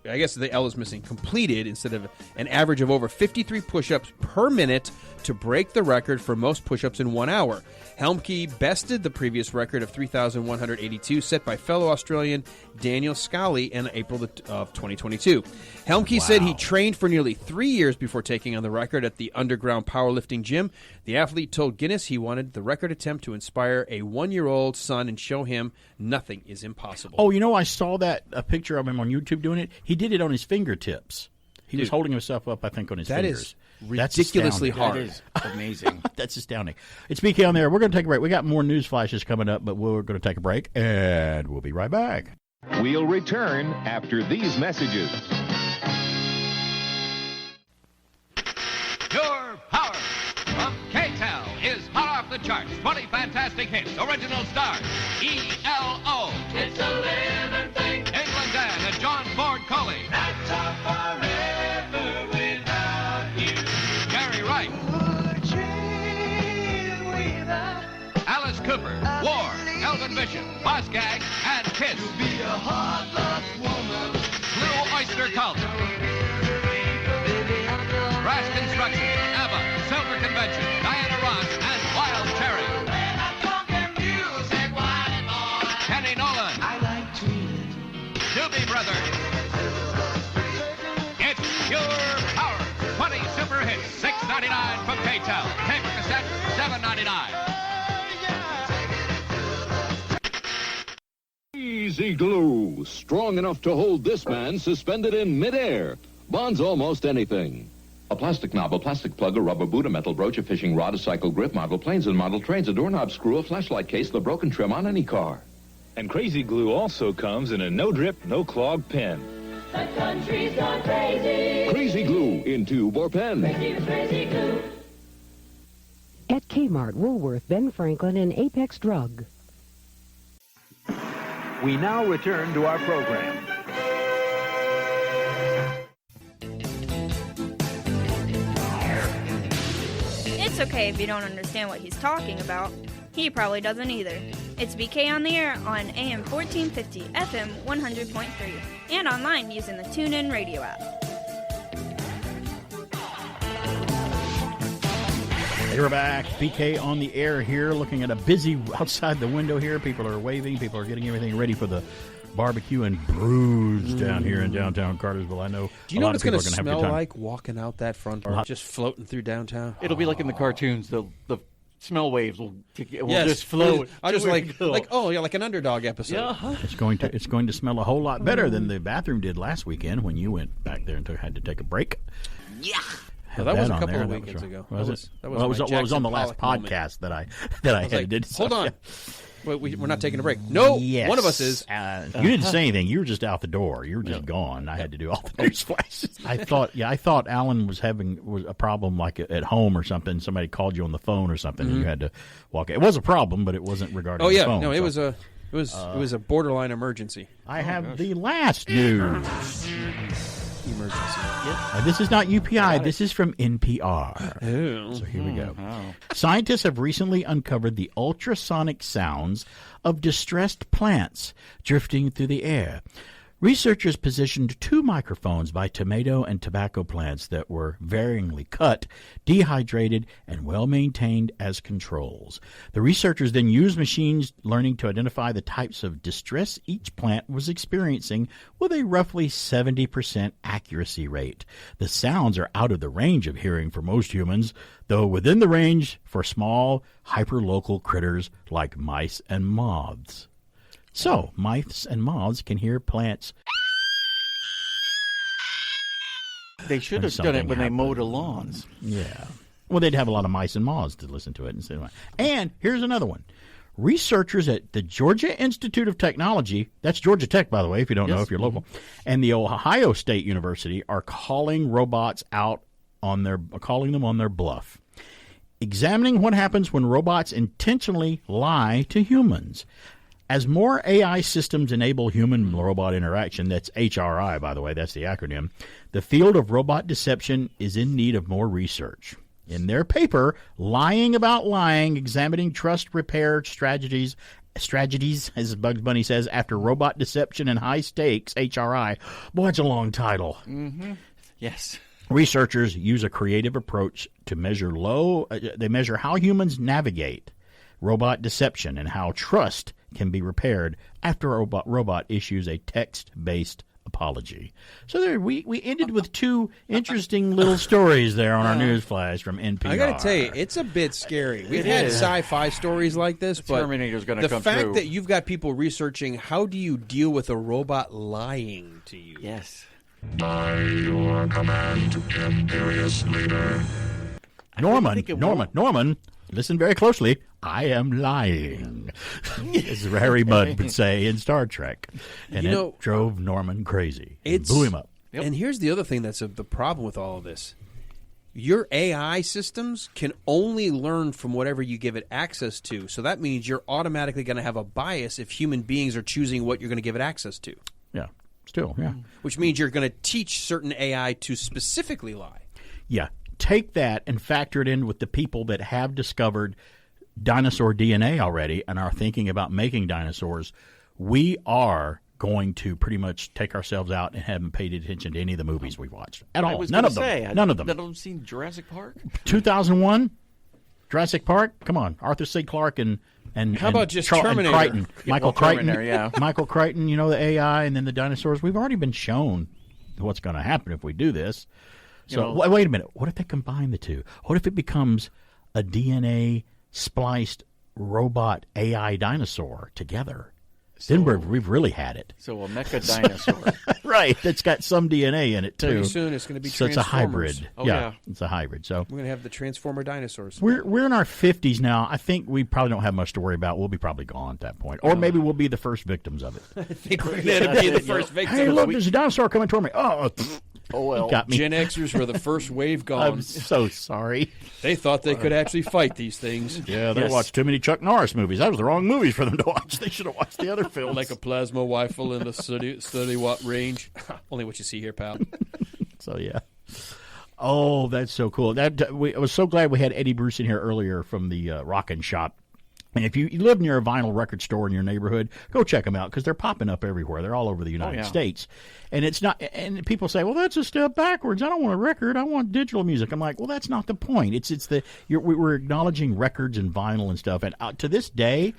I guess the L is missing. Completed instead of an average of over 53 push-ups per minute to break the record for most push-ups in 1 hour. Helmke bested the previous record of 3,182 set by fellow Australian Daniel Scally in April of 2022. Helmke said he trained for nearly 3 years before taking on the record at the underground powerlifting gym. The athlete told Guinness he wanted the record attempt to inspire a 1-year-old son and show him nothing is impossible. Oh, you know, I saw a picture of him on YouTube doing it. He did it on his fingertips. He was holding himself up, I think, on his fingers. That is ridiculously hard. That is amazing. That's astounding. It's BK on there. We're going to take a break. We got more news flashes coming up, but we're going to take a break, and we'll be right back. We'll return after these messages. Pure Power from K-Tel is hot off the charts. 20 fantastic hits. Original stars. ELO. It's a living thing. England Dan and John Ford Coley. That's forever without you. Gary Wright. Alice Cooper. War. Elvin Bishop. Boss Gag. And Kiss. You'll be a hard luck woman. Blue Oyster Cult. Brass Construction, ABBA, Silver Convention, Diana Ross, and Wild Cherry. Kenny Nolan. I like Doobie Brothers. It's Pure Power. 20 super hits, $6.99 from K-Tel. Tape cassette, $7.99. Easy glue, strong enough to hold this man suspended in midair. Bonds almost anything. A plastic knob, a plastic plug, a rubber boot, a metal brooch, a fishing rod, a cycle grip, model planes and model trains, a doorknob screw, a flashlight case, the broken trim on any car. And Crazy Glue also comes in a no-drip, no-clog pen. The country's gone crazy. Crazy Glue in tube or pen. Crazy Glue. At Kmart, Woolworth, Ben Franklin, and Apex Drug. We now return to our program. It's okay if you don't understand what he's talking about. He probably doesn't either. It's BK on the air on AM 1450, FM 100.3, and online using the Tunein radio app. Hey, we're back. BK on the air here, looking at a busy outside the window here. People are waving. People are getting everything ready for the barbecue and brews down here in downtown Cartersville. I know. Do you know what it's going to smell like walking out that front door, just floating through downtown? It'll be like in the cartoons. The smell waves will just float. I just like like an Underdog episode. Yeah. It's going to smell a whole lot better than the bathroom did last weekend when you went back there and had to take a break. Yeah. Well, that was a couple of weekends ago. Was it? That was on the last podcast that I had. Hold on. Well, we're not taking a break. No, yes. One of us is. You didn't say anything. You were just out the door. You were just gone. I had to do all the news flashes. I thought Alan was having a problem like at home or something. Somebody called you on the phone or something, and you had to walk. It was a problem, but it wasn't regarding. the phone, no, it was a borderline emergency. I have the last news. emergency. This is not UPI. This is from NPR. Oh. So here we go. Oh. Scientists have recently uncovered the ultrasonic sounds of distressed plants drifting through the air. Researchers positioned 2 microphones by tomato and tobacco plants that were varyingly cut, dehydrated, and well-maintained as controls. The researchers then used machine learning to identify the types of distress each plant was experiencing with a roughly 70% accuracy rate. The sounds are out of the range of hearing for most humans, though within the range for small, hyperlocal critters like mice and moths. So, mice and moths can hear plants. They should have done it when they mowed the lawns. Yeah. Well, they'd have a lot of mice and moths to listen to it. And here's another one. Researchers at the Georgia Institute of Technology, that's Georgia Tech, by the way, if you don't know, if you're local, and the Ohio State University are calling robots out on calling them on their bluff, examining what happens when robots intentionally lie to humans. As more AI systems enable human-robot interaction, that's HRI, by the way, that's the acronym, the field of robot deception is in need of more research. In their paper, Lying About Lying, Examining Trust Repair Strategies, as Bugs Bunny says, after robot deception and high stakes, HRI. Boy, it's a long title. Mm-hmm. Yes. Researchers use a creative approach to measure they measure how humans navigate robot deception and how trust can be repaired after a robot issues a text-based apology. So there, we ended with 2 interesting little stories there on our news flash from NPR. I got to tell you, it's a bit scary. We've had sci-fi stories like this, but Terminator's gonna come the fact true. that you've got people researching how do you deal with a robot lying to you? Yes. By your command, imperious leader. Norman, listen very closely. I am lying, as Harry Mudd would say in Star Trek. And it drove Norman crazy. It blew him up. And here's the other thing that's the problem with all of this. Your AI systems can only learn from whatever you give it access to. So that means you're automatically going to have a bias if human beings are choosing what you're going to give it access to. Yeah, still, yeah. Which means you're going to teach certain AI to specifically lie. Yeah, take that and factor it in with the people that have discovered dinosaur DNA already and are thinking about making dinosaurs. We are going to pretty much take ourselves out and haven't paid attention to any of the movies we've watched at all. None of them. None of them. None of them seen Jurassic Park? 2001, Jurassic Park. Come on, Arthur C. Clarke and how about just Terminator? Crichton. Michael Crichton, yeah. Michael Crichton. You know, the AI and then the dinosaurs. We've already been shown what's going to happen if we do this. So wait a minute. What if they combine the two? What if it becomes a DNA spliced robot AI dinosaur together? Then we've really had it. So a mecha dinosaur. Right. That's got some DNA in it, too. Pretty soon it's going to be so Transformers. It's a hybrid. Oh, yeah. It's a hybrid. So we're going to have the Transformer dinosaurs. We're in our 50s now. I think we probably don't have much to worry about. We'll be probably gone at that point. Or maybe we'll be the first victims of it. I think we're going to be the first victims. Hey, look, there's a dinosaur coming toward me. Oh, well. Got me. Gen Xers were the first wave gone. I'm so sorry. They thought they could actually fight these things. Yeah, they watched too many Chuck Norris movies. That was the wrong movies for them to watch. They should have watched the other films. Like a plasma rifle in the 30-watt range. Only what you see here, pal. So, yeah. Oh, that's so cool. I was so glad we had Eddie Bruce in here earlier from the Rockin' Shop. And if you live near a vinyl record store in your neighborhood, go check them out because they're popping up everywhere. They're all over the United States. And it's not. And people say, "Well, that's a step backwards. I don't want a record. I want digital music." I'm like, "Well, that's not the point. We're acknowledging records and vinyl and stuff." And to this day,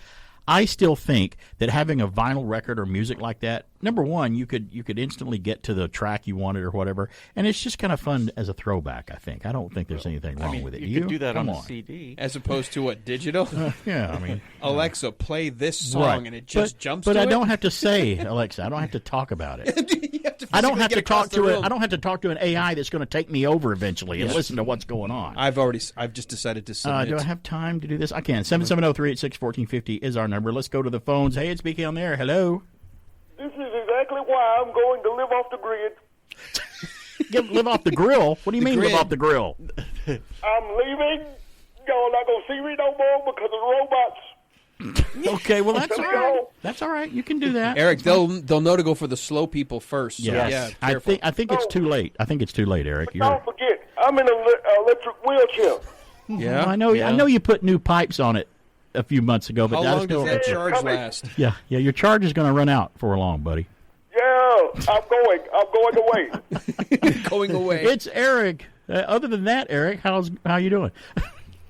I still think that having a vinyl record or music like that, number one, you could instantly get to the track you wanted or whatever, and it's just kind of fun as a throwback. I think. I don't think there's anything wrong with it. You could do that on a CD, as opposed to what, digital? Yeah, I mean, Alexa, play this song, and it just jumps. But to I it? don't have to say, Alexa. I don't have to talk about it. I don't have to talk to it. I don't have to talk to an AI that's going to take me over eventually and listen to what's going on. I've just decided to submit. Do I have time to do this? I can. 770-386-1450 is our number. Let's go to the phones. Hey, it's BK on there. Hello. This is exactly why I'm going to live off the grid. Live off the grill? What do you mean live off the grill? I'm leaving. Y'all not going to see me no more because of the robots. Okay, well, that's all right. That's all right. You can do that. Eric, they'll know to go for the slow people first. So Yes. yeah, careful. I think it's too late. I think it's too late, Eric. Don't forget, I'm in an electric wheelchair. Yeah, I know you put new pipes on it a few months ago, but how that's long still does that charge last? Yeah, your charge is going to run out for long, buddy. Yeah, I'm going away. Going away. It's Eric. Other than that, Eric, how you doing?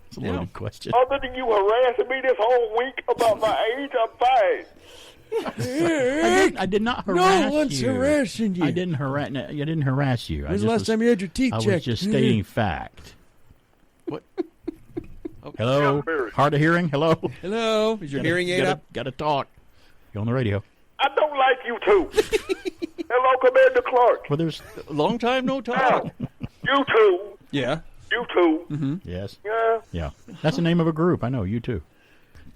It's a loaded question. Other than you harassing me this whole week about my age, I'm fine. I did not harass you. No one's harassing you. I didn't harass you. When's the last time you had your teeth checked? I was just stating fact. What? Hello? Hard of hearing? Hello? Hello? Is your hearing aid up? Got to talk. You're on the radio. I don't like you two. Hello, Commander Clark. Well, there's a long time no talk. You two. Yeah. You two. Mm-hmm. Yes. Yeah. Yeah. That's the name of a group. I know. You too.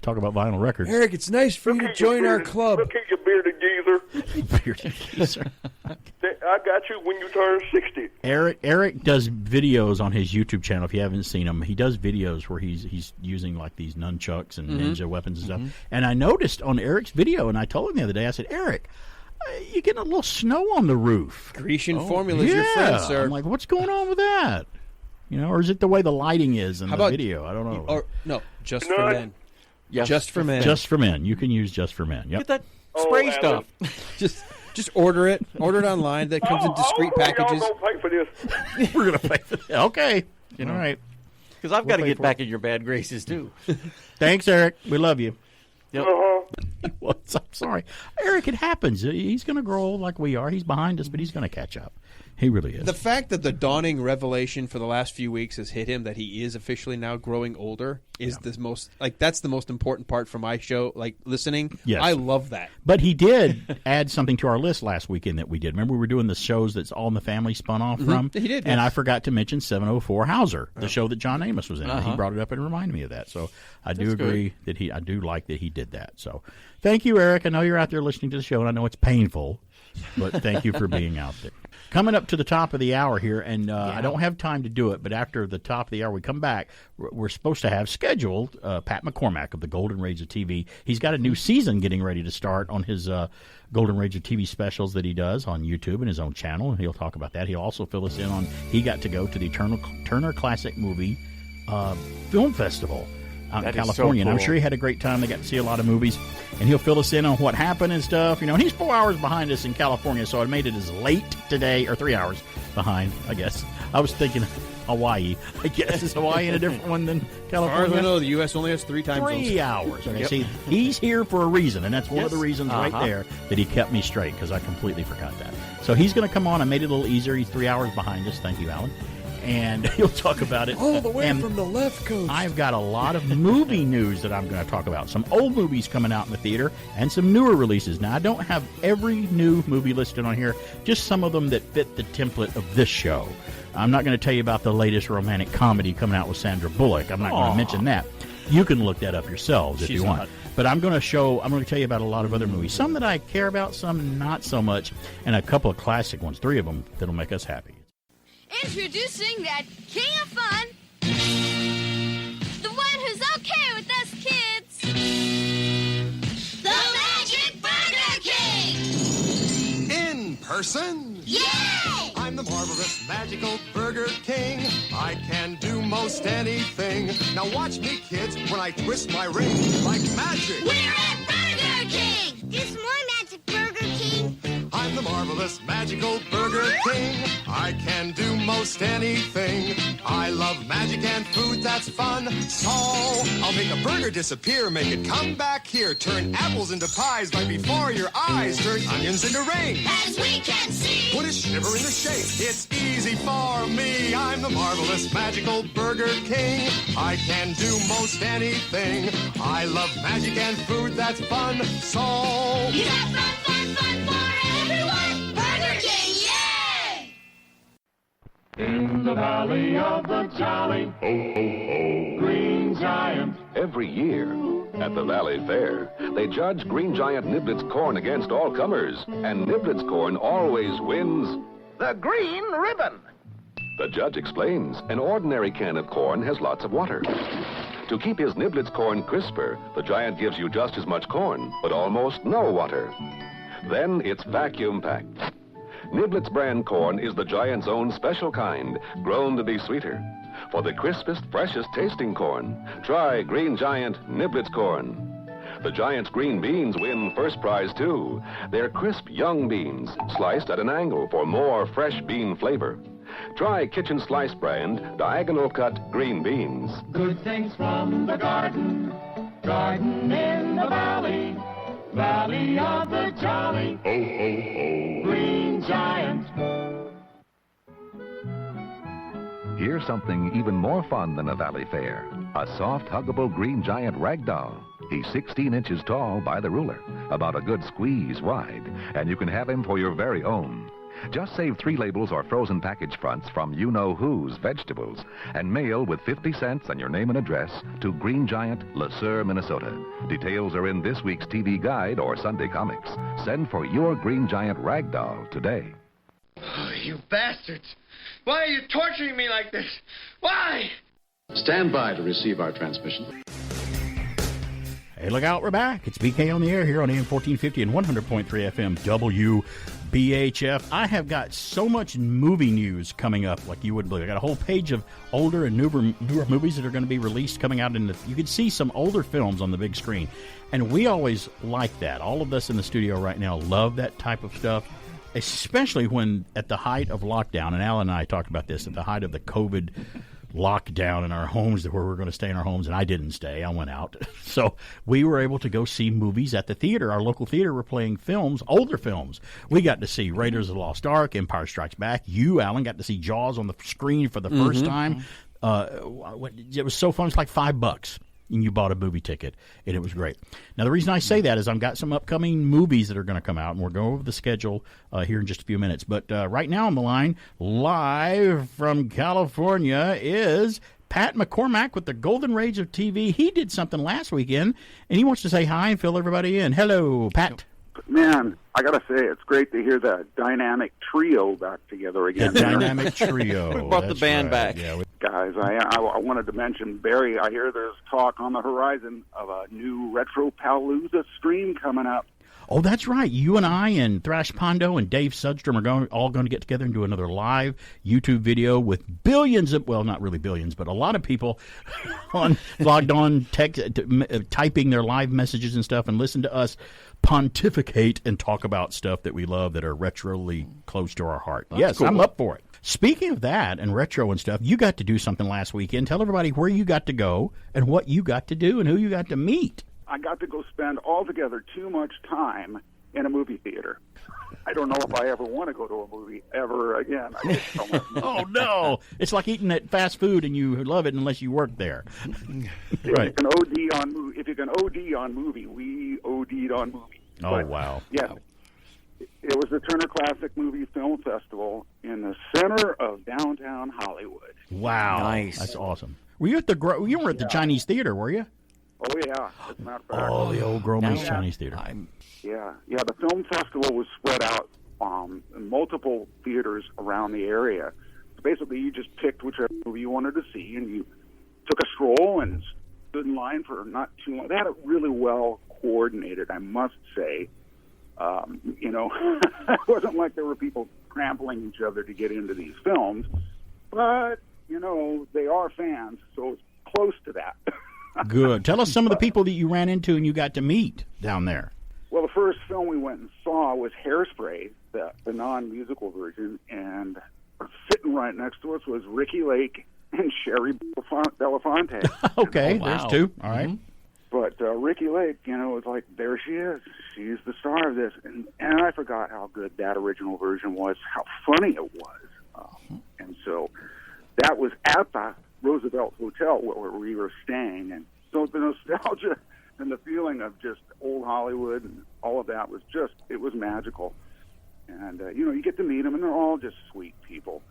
Talk about vinyl records. Eric, it's nice for you to join our club. Look at your bearded geezer. Bearded geezer. I got you when you turn 60. Eric does videos on his YouTube channel. If you haven't seen them, he does videos where he's using like these nunchucks and ninja weapons and stuff. And I noticed on Eric's video, and I told him the other day, I said, Eric, you're getting a little snow on the roof. Grecian formula's your friend, sir. I'm like, what's going on with that? Or is it the way the lighting is in the video? I don't know. Or, no, just for men. Yes. Just for men. Just for men. You can use just for men. Yep. Get that spray stuff. Just order it. Order it online. That comes in discrete packages. Y'all gonna pay for this. We're going to pay for it. Okay. All right. Because I've got to get back in your bad graces, too. Thanks, Eric. We love you. Yep. Well, I'm sorry. Eric, it happens. He's going to grow old like we are. He's behind us, but he's going to catch up. He really is. The fact that the dawning revelation for the last few weeks has hit him that he is officially now growing older is the most, that's the most important part for my show, listening. Yes. I love that. But he did add something to our list last weekend that we did. Remember we were doing the shows that's All in the Family spun off from? He did. And I forgot to mention 704 Hauser, the show that John Amos was in. He brought it up and reminded me of that. So I do agree that I do like that he did that. So thank you, Eric. I know you're out there listening to the show, and I know it's painful, but thank you for being out there. Coming up to the top of the hour here, and I don't have time to do it, but after the top of the hour we come back, we're supposed to have scheduled Pat McCormack of the Golden Rage of TV. He's got a new season getting ready to start on his Golden Rage of TV specials that he does on YouTube and his own channel, and he'll talk about that. He'll also fill us in on he got to go to the Turner Classic Movie Film Festival out in California. So cool. And I'm sure he had a great time. They got to see a lot of movies. And he'll fill us in on what happened and stuff. And he's 4 hours behind us in California, so I made it as late today, or 3 hours behind, I guess. I was thinking Hawaii. I guess is Hawaii a different one than California? As far as I know, the U.S. only has 3 time zones. 3 hours. Okay, see, he's here for a reason, and that's one of the reasons right there that he kept me straight, because I completely forgot that. So he's going to come on. I made it a little easier. He's 3 hours behind us. Thank you, Alan. And he'll talk about it. All the way from the left coast. I've got a lot of movie news that I'm going to talk about. Some old movies coming out in the theater and some newer releases. Now, I don't have every new movie listed on here, just some of them that fit the template of this show. I'm not going to tell you about the latest romantic comedy coming out with Sandra Bullock. I'm not going to mention that. You can look that up yourselves if you want. But I'm going to tell you about a lot of other movies. Some that I care about, some not so much, and a couple of classic ones, 3 of them that'll make us happy. Introducing that king of fun, the one who's okay with us kids, the Magic Burger King! In person? Yay! I'm the marvelous magical Burger King. I can do most anything. Now watch me, kids, when I twist my ring like magic. We're at Burger King! Is my Magic Burger King? I'm the marvelous magical Burger King. I can do most anything. I love magic and food that's fun. So I'll make a burger disappear, make it come back here. Turn apples into pies right before your eyes. Turn onions into rain, as we can see. Put a shiver in the shake. It's easy for me. I'm the marvelous magical Burger King. I can do most anything. I love magic and food that's fun. So you got fun for everyone. Burger King, yay! In the valley of the jolly, ho, ho, ho, Green Giant. Every year at the Valley Fair, they judge Green Giant Niblets corn against all comers, and Niblets corn always wins the green ribbon. The judge explains, an ordinary can of corn has lots of water. To keep his Niblets corn crisper, the Giant gives you just as much corn, but almost no water. Then it's vacuum packed. Niblets brand corn is the Giant's own special kind, grown to be sweeter. For the crispest, freshest tasting corn, try Green Giant Niblets corn. The Giant's green beans win first prize, too. They're crisp, young beans, sliced at an angle for more fresh bean flavor. Try Kitchen Slice brand, diagonal cut green beans. Good things from the garden, garden in the valley, valley of the jolly. Ho, ho, ho. Green Giant. Here's something even more fun than a valley fair. A soft, huggable Green Giant rag doll. He's 16 inches tall by the ruler, about a good squeeze wide, and you can have him for your very own. Just save 3 labels or frozen package fronts from you-know-who's vegetables and mail with 50 cents and your name and address to Green Giant, Le Sueur, Minnesota. Details are in this week's TV guide or Sunday comics. Send for your Green Giant rag doll today. Oh, you bastards! Why are you torturing me like this? Why? Stand by to receive our transmission. Hey, look out, we're back. It's BK on the air here on AM 1450 and 100.3 FM WBHF. I have got so much movie news coming up like you wouldn't believe. I got a whole page of older and newer movies that are going to be released coming out. You can see some older films on the big screen. And we always like that. All of us in the studio right now love that type of stuff, especially when at the height of lockdown, and Alan and I talked about this, at the height of the COVID lockdown in our homes, where we're going to stay in our homes, and I didn't stay. I went out. So we were able to go see movies at the theater. Our local theater were playing films, older films. We got to see Raiders of the Lost Ark, Empire Strikes Back. You, Alan, got to see Jaws on the screen for the first time. It was so fun. It's like $5. And you bought a movie ticket, and it was great. Now, the reason I say that is I've got some upcoming movies that are going to come out, and we're going over the schedule here in just a few minutes. But right now on the line, live from California, is Pat McCormack with the Golden Rage of TV. He did something last weekend, and he wants to say hi and fill everybody in. Hello, Pat. Man, I got to say, it's great to hear the dynamic trio back together again. The dynamic trio. We brought the band back. Yeah, Guys, I wanted to mention, Barry, I hear there's talk on the horizon of a new Retro Palooza stream coming up. Oh, that's right. You and I and Thrash Pondo and Dave Sudstrom are all going to get together and do another live YouTube video with billions of, well, not really billions, but a lot of people logged on, typing their live messages and stuff, and listen to us pontificate and talk about stuff that we love that are retroly close to our heart. That's cool. I'm up for it. Speaking of that and retro and stuff, you got to do something last weekend. Tell everybody where you got to go and what you got to do and who you got to meet. I got to go spend altogether too much time in a movie theater. I don't know if I ever want to go to a movie ever again. I just don't want to. Oh, no. It's like eating that fast food and you love it unless you work there. Right. If you can OD on movie, we OD'd on movie. Oh, but, wow. Yeah. It was the Turner Classic Movie Film Festival in the center of downtown Hollywood. Wow. Nice. That's awesome. Were you at you were at the Chinese Theater, were you? Oh, yeah. As a matter of fact. Oh, the old Gromer's Chinese Theater. Yeah. The film festival was spread out in multiple theaters around the area. So basically, you just picked whichever movie you wanted to see, and you took a stroll and stood in line for not too long. They had it really well coordinated, I must say. It wasn't like there were people trampling each other to get into these films, but, they are fans, so it's close to that. Good. Tell us some of the people that you ran into and you got to meet down there. Well, the first film we went and saw was Hairspray, the non-musical version, and sitting right next to us was Ricky Lake and Sherry Belafonte. Okay, there's two. All right. But Ricky Lake, was like, there she is. She's the star of this. And I forgot how good that original version was, how funny it was. And so that was at the Roosevelt Hotel where we were staying. And so the nostalgia and the feeling of just old Hollywood and all of that was it was magical. And, you get to meet them, and they're all just sweet people.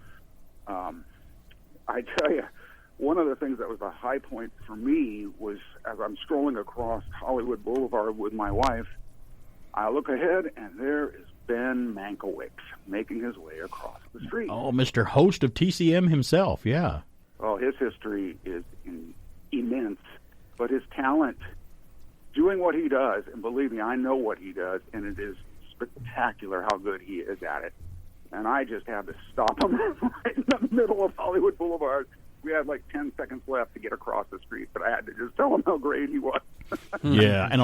I tell you, one of the things that was a high point for me was as I'm strolling across Hollywood Boulevard with my wife, I look ahead, and there is Ben Mankiewicz making his way across the street. Oh, Mr. Host of TCM himself, yeah. Oh, his history is immense. but his talent, doing what he does, and believe me, I know what he does, and it is spectacular how good he is at it. And I just had to stop him right in the middle of Hollywood Boulevard. We had like 10 seconds left to get across the street, but I had to just tell him how great he was. Yeah, and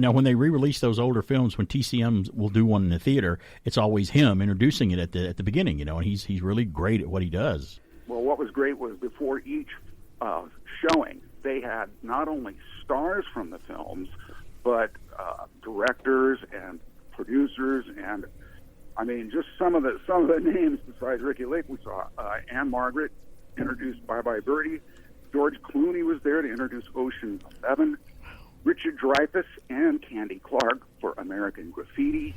now when they re-release those older films, when TCM will do one in the theater, it's always him introducing it at the beginning, and he's really great at what he does. Well, what was great was before each showing, they had not only stars from the films, but directors and producers, and I mean, just some of the names besides Ricky Lake. We saw Anne Margaret introduced Bye Bye Birdie. George Clooney was there to introduce Ocean 11. Richard Dreyfuss and Candy Clark for American Graffiti.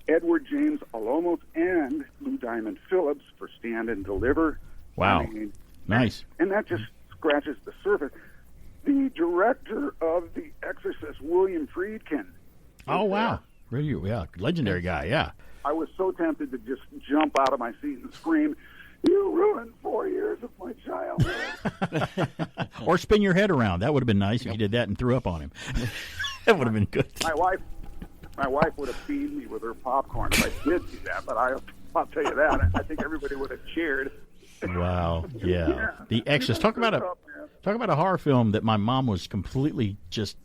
Edward James Olmos and Lou Diamond Phillips for Stand and Deliver. Wow. I mean, nice. And that just scratches the surface. The director of The Exorcist, William Friedkin. Oh, wow. Really, yeah, legendary guy, yeah. I was so tempted to just jump out of my seat and scream, "You ruined 4 years of my childhood." Or spin your head around. That would have been nice if you did that and threw up on him. That would have been good. My wife would have feed me with her popcorn if I did do that, but I'll tell you that. I think everybody would have cheered. Wow, yeah. The Exorcist. Talk about a horror film that my mom was completely just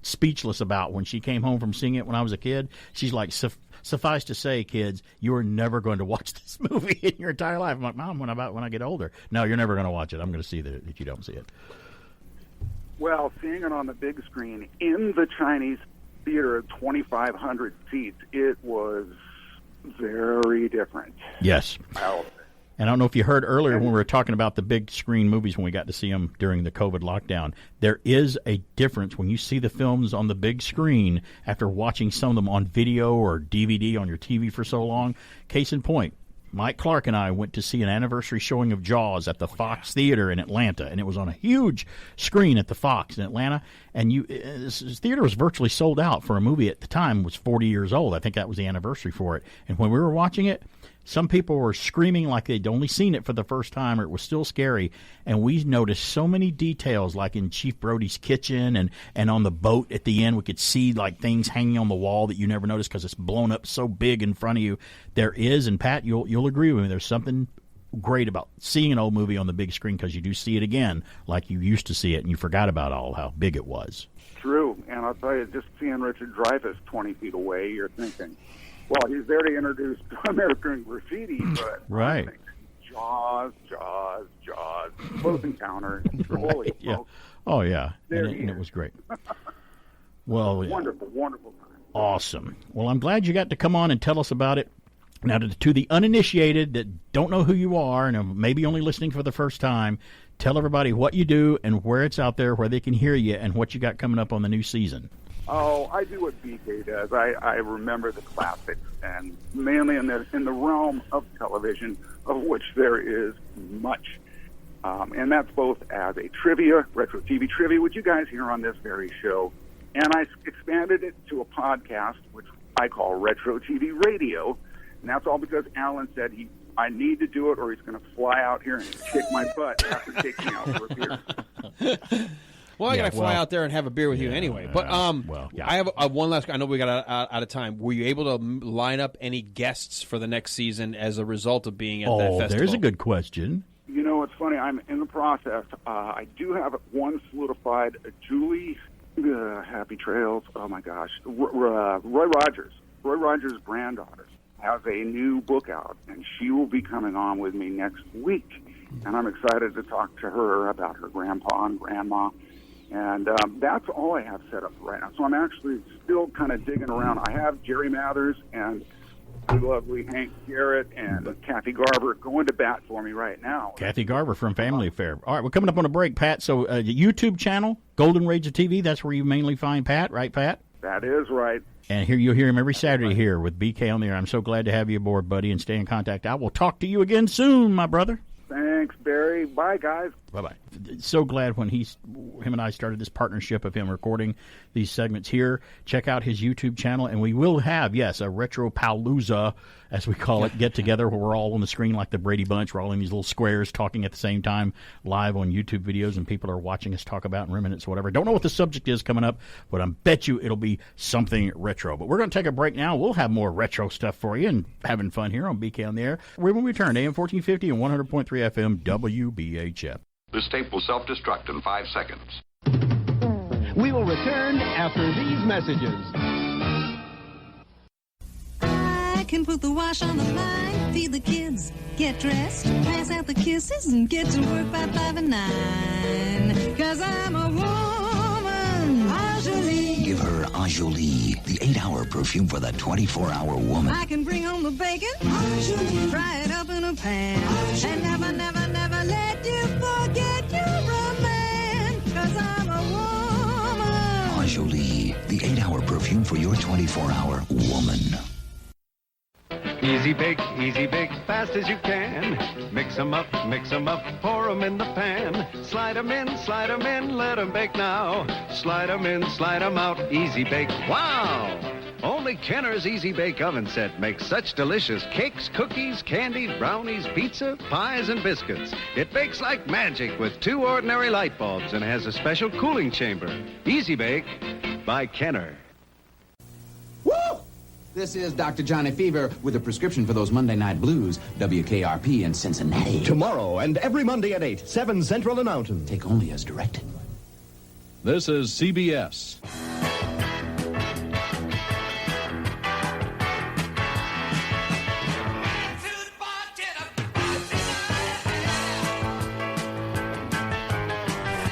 speechless about when she came home from seeing it when I was a kid. She's like, suffice to say, kids, you are never going to watch this movie in your entire life. I'm like, Mom, when I get older. No, you're never going to watch it. I'm going to see that you don't see it. Well, seeing it on the big screen in the Chinese theater of 2,500 seats, it was very different. Yes. And I don't know if you heard earlier when we were talking about the big screen movies when we got to see them during the COVID lockdown. There is a difference when you see the films on the big screen after watching some of them on video or DVD on your TV for so long. Case in point, Mike Clark and I went to see an anniversary showing of Jaws at the Fox Theater in Atlanta, and it was on a huge screen at the Fox in Atlanta. And this theater was virtually sold out for a movie at the time was 40 years old. I think that was the anniversary for it. And when we were watching it, some people were screaming like they'd only seen it for the first time, or it was still scary. And we noticed so many details, like in Chief Brody's kitchen and on the boat at the end, we could see like things hanging on the wall that you never noticed because it's blown up so big in front of you. There is, and Pat, you'll agree with me, there's something great about seeing an old movie on the big screen because you do see it again like you used to see it, and you forgot about how big it was. True, and I'll tell you, just seeing Richard Dreyfuss 20 feet away, you're thinking, well, he's there to introduce American Graffiti, but right. Jaws, Close Encounter, holy yeah. smokes. Oh, yeah, and it was great. Well, wonderful time. Awesome. Well, I'm glad you got to come on and tell us about it. Now, to the uninitiated that don't know who you are and are maybe only listening for the first time, tell everybody what you do and where it's out there, where they can hear you, and what you got coming up on the new season. Oh, I do what BK does. I remember the classics, and mainly in the realm of television, of which there is much. And that's both as a trivia, retro TV trivia, which you guys hear on this very show, and I expanded it to a podcast, which I call Retro TV Radio, and that's all because Alan said I need to do it or he's going to fly out here and kick my butt after taking me out for a beer. Well, I got to fly out there and have a beer with you anyway. But I have one last. I know we got out of time. Were you able to line up any guests for the next season as a result of being at that festival? There's a good question. You know, it's funny. I'm in the process. I do have one solidified. Julie, Happy Trails. Oh my gosh, Roy Rogers' granddaughter has a new book out, and she will be coming on with me next week. And I'm excited to talk to her about her grandpa and grandma. And that's all I have set up right now. So I'm actually still kind of digging around. I have Jerry Mathers and the lovely Hank Garrett and Kathy Garver going to bat for me right now. Kathy Garver from Family Affair. All right, we're coming up on a break, Pat. So the YouTube channel, Golden Rage of TV, that's where you mainly find Pat, right, Pat? That is right. And here you'll hear him every Saturday here with BK on the air. I'm so glad to have you aboard, buddy, and stay in contact. I will talk to you again soon, my brother. Thanks, Barry. Okay, bye, guys. Bye-bye. So glad when him and I started this partnership of him recording these segments here. Check out his YouTube channel, and we will have, yes, a Retro Palooza, as we call it, get-together where we're all on the screen like the Brady Bunch. We're all in these little squares talking at the same time live on YouTube videos, and people are watching us talk about and reminisce, whatever. Don't know what the subject is coming up, but I bet you it'll be something retro. But we're going to take a break now. We'll have more retro stuff for you and having fun here on BK on the Air. We're going to return, AM 1450 and 100.3 FM WBHF. This tape will self-destruct in 5 seconds. We will return after these messages. I can put the wash on the line, feed the kids, get dressed, pass out the kisses, and get to work by 5 and 9. 'Cause I'm a woman, Anjali. Give her Anjali, the 8-hour perfume for the 24-hour woman. I can bring home the bacon, Anjali. Fry it up in a pan, Anjali. And never, never, never let you forget you're a man. 'Cause I'm a woman. Anjali, the 8-hour perfume for your 24-hour woman. Easy bake, fast as you can. Mix 'em up, pour 'em in the pan. Slide 'em in, let 'em bake now. Slide 'em in, slide 'em out, easy bake. Wow! Only Kenner's Easy Bake Oven Set makes such delicious cakes, cookies, candies, brownies, pizza, pies, and biscuits. It bakes like magic with 2 ordinary light bulbs and has a special cooling chamber. Easy Bake by Kenner. Woo! This is Dr. Johnny Fever with a prescription for those Monday night blues. WKRP in Cincinnati. Tomorrow and every Monday at 8, 7 Central and Mountain. Take only as directed. This is CBS.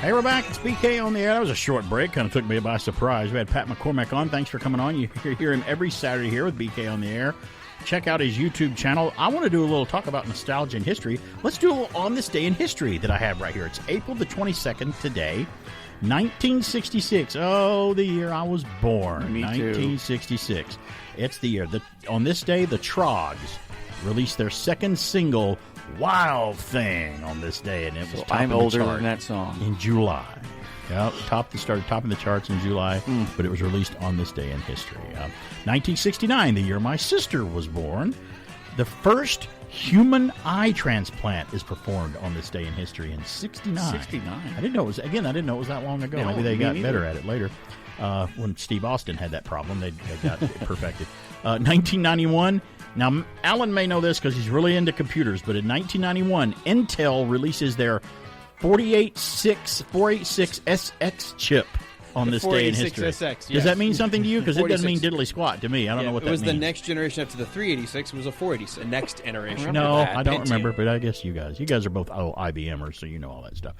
Hey, we're back. It's BK on the Air. That was a short break. Kind of took me by surprise. We had Pat McCormack on. Thanks for coming on. You hear him every Saturday here with BK on the Air. Check out his YouTube channel. I want to do a little talk about nostalgia and history. Let's do a little On This Day in History that I have right here. It's April the 22nd today, 1966. Oh, the year I was born. Me too. 1966. It's the year. On this day, the Trogs released their second single, Wild Thing, on this day, and it was I'm older than that song. In July. Yep, started topping the charts in July, but it was released on this day in history. 1969, the year my sister was born, the first human eye transplant is performed on this day in history in 69. 69. I didn't know it was that long ago. No, Maybe they got neither. better at it later. When Steve Austin had that problem, they got it perfected. 1991. Now, Alan may know this because he's really into computers, but in 1991, Intel releases their 486SX chip on this day in history. 486SX, yes. Does that mean something to you? Because it doesn't mean diddly squat to me. I don't know what that means. It was the next generation after the 386. It was a 486. The next generation. No, after that, I don't Pentium. remember, but I guess you guys are both IBMers, so you know all that stuff.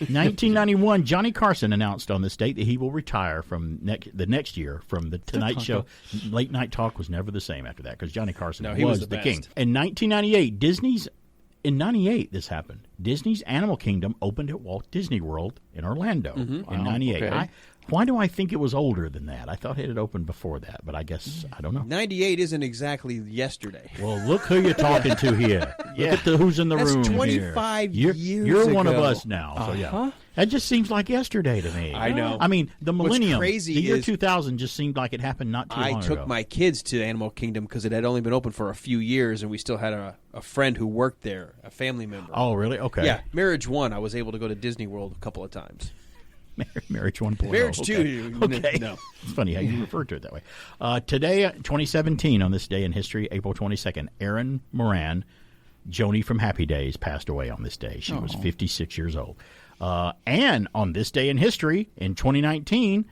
1991, Johnny Carson announced on this date that he will retire from the next year from the Tonight Show. Late Night Talk was never the same after that because Johnny Carson was the king. In 1998, in 98, this happened. Disney's Animal Kingdom opened at Walt Disney World in Orlando in 98. Okay. Why do I think it was older than that? I thought it had opened before that, but I guess, I don't know. 98 isn't exactly yesterday. Well, look who you're talking to here. Yeah. Look at who's in the That's room 25 here. years You're one of ago. us now, so yeah. Uh-huh. That just seems like yesterday to me. I know. I mean, the millennium, crazy the year is 2000 just seemed like it happened not too long ago. I took my kids to Animal Kingdom because it had only been open for a few years, and we still had a friend who worked there, a family member. Oh, really? Okay. Yeah, Marriage 1, I was able to go to Disney World a couple of times. Marriage 1.0. Marriage okay. 2. Okay. No. It's funny how you refer to it that way. Today, 2017, on this day in history, April 22nd, Erin Moran, Joni from Happy Days, passed away on this day. She was 56 years old. And on this day in history, in 2019,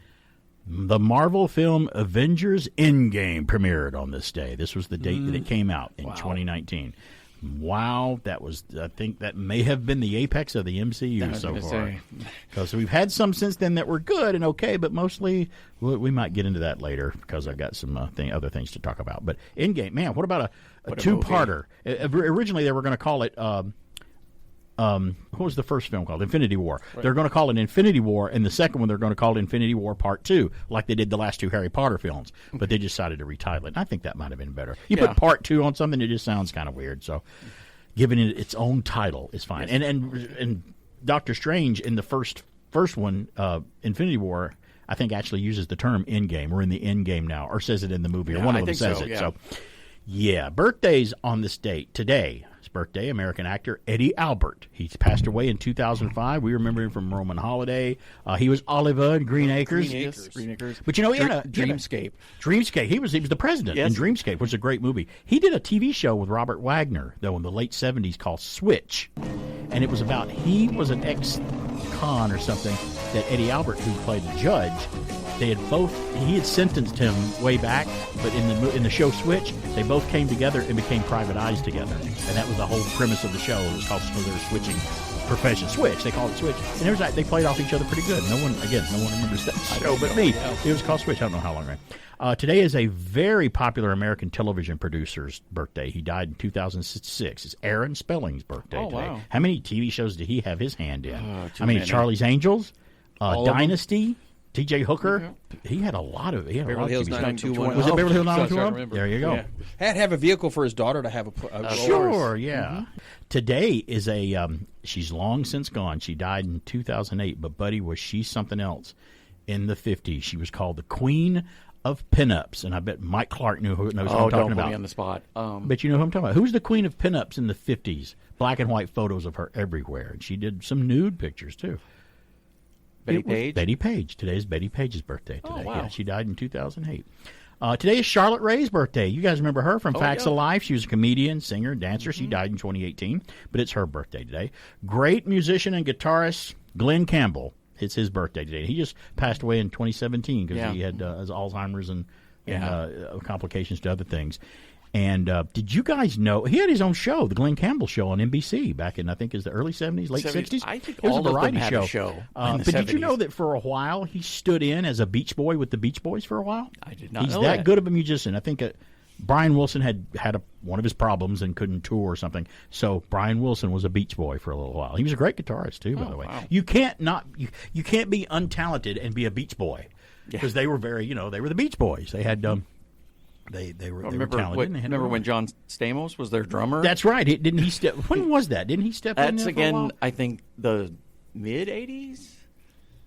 the Marvel film Avengers Endgame premiered on this day. This was the date that it came out in 2019. Wow, I think that may have been the apex of the MCU so far. Because we've had some since then that were good and okay, but mostly we might get into that later because I've got some other things to talk about. But Endgame, man, what about a two-parter? Originally, they were going to call it. What was the first film called? Infinity War. Right. They're going to call it Infinity War, and the second one they're going to call it Infinity War Part 2, like they did the last two Harry Potter films. But they decided to retitle it. And I think that might have been better. You put Part 2 on something, it just sounds kind of weird. So giving it its own title is fine. Yes. And Doctor Strange in the first one, Infinity War, I think actually uses the term Endgame. We're in the Endgame now, or says it in the movie, or one of them says it. So, yeah, birthdays on this date today. His birthday, American actor Eddie Albert. He's passed away in 2005. We remember him from Roman Holiday. He was Oliver in Green Acres. Green Acres. But you know, he had a Dreamscape. Dreamscape. He was the president in Dreamscape, which was a great movie. He did a TV show with Robert Wagner, though, in the late 70s called Switch. And it was about, he was an ex-con or something that Eddie Albert, who played the judge, he had sentenced him way back, but in the show Switch, they both came together and became private eyes together. And that was the whole premise of the show. It was called, so they were switching profession. Switch, they called it Switch. And they played off each other pretty good. No one remembers that show but me. It was called Switch. I don't know how long ago. Today is a very popular American television producer's birthday. He died in 2006. It's Aaron Spelling's birthday today. Wow. How many TV shows did he have his hand in? Many. Charlie's Angels, Dynasty, T.J. Hooker. Yeah. He had a lot of. He had Beverly Hills 90210. Was it Beverly Hills 90210? There you go. Yeah. Had to have a vehicle for his daughter to have a Sure, yeah. Today is a. She's long since gone. She died in 2008. But buddy, was she something else in the 50s? She was called the Queen of Pinups, and I bet Mike Clark knows who I'm talking don't about. put me on the spot. But you know who I'm talking about. Who's the Queen of Pinups in the 50s? Black and white photos of her everywhere, and she did some nude pictures too. Betty Page? Betty Page. Today is Betty Page's birthday today. Oh, wow. Yeah, she died in 2008. Today is Charlotte Ray's birthday. You guys remember her from Facts of Life. She was a comedian, singer, dancer. She died in 2018, but it's her birthday today. Great musician and guitarist Glenn Campbell. It's his birthday today. He just passed away in 2017 because he had Alzheimer's and complications to other things. And did you guys know he had his own show, the Glenn Campbell Show on NBC back in, I think, is the early 70s, late 60s? I think it was all a variety of them had a show in the but did you 70s. know that for a while he stood in as a Beach Boy with the Beach Boys for a while? I did not He's know that good of a musician. I think Brian Wilson had one of his problems and couldn't tour or something. So Brian Wilson was a Beach Boy for a little while. He was a great guitarist too, by the way. Wow. You can't you can't be untalented and be a Beach Boy because they were they were the Beach Boys. They had they were talented. Remember when John Stamos was their drummer? That's right. Didn't he step? When was that? Didn't he step in? That's there for a while? again, I think the mid '80s.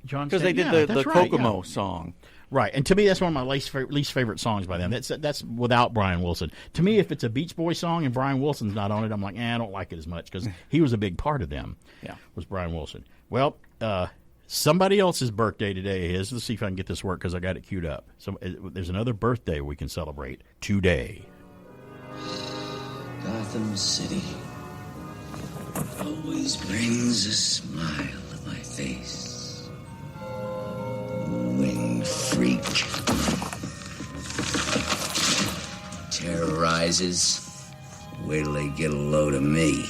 John, because they did the Kokomo song. Right, and to me, that's one of my least favorite songs by them. That's without Brian Wilson. To me, if it's a Beach Boy song and Brian Wilson's not on it, I'm like, I don't like it as much because he was a big part of them. Yeah, was Brian Wilson. Well, somebody else's birthday today is. Let's see if I can get this work because I got it queued up. So there's another birthday we can celebrate today. Gotham City always brings a smile to my face. Winged freak terrorizes. Wait till they get a load of me.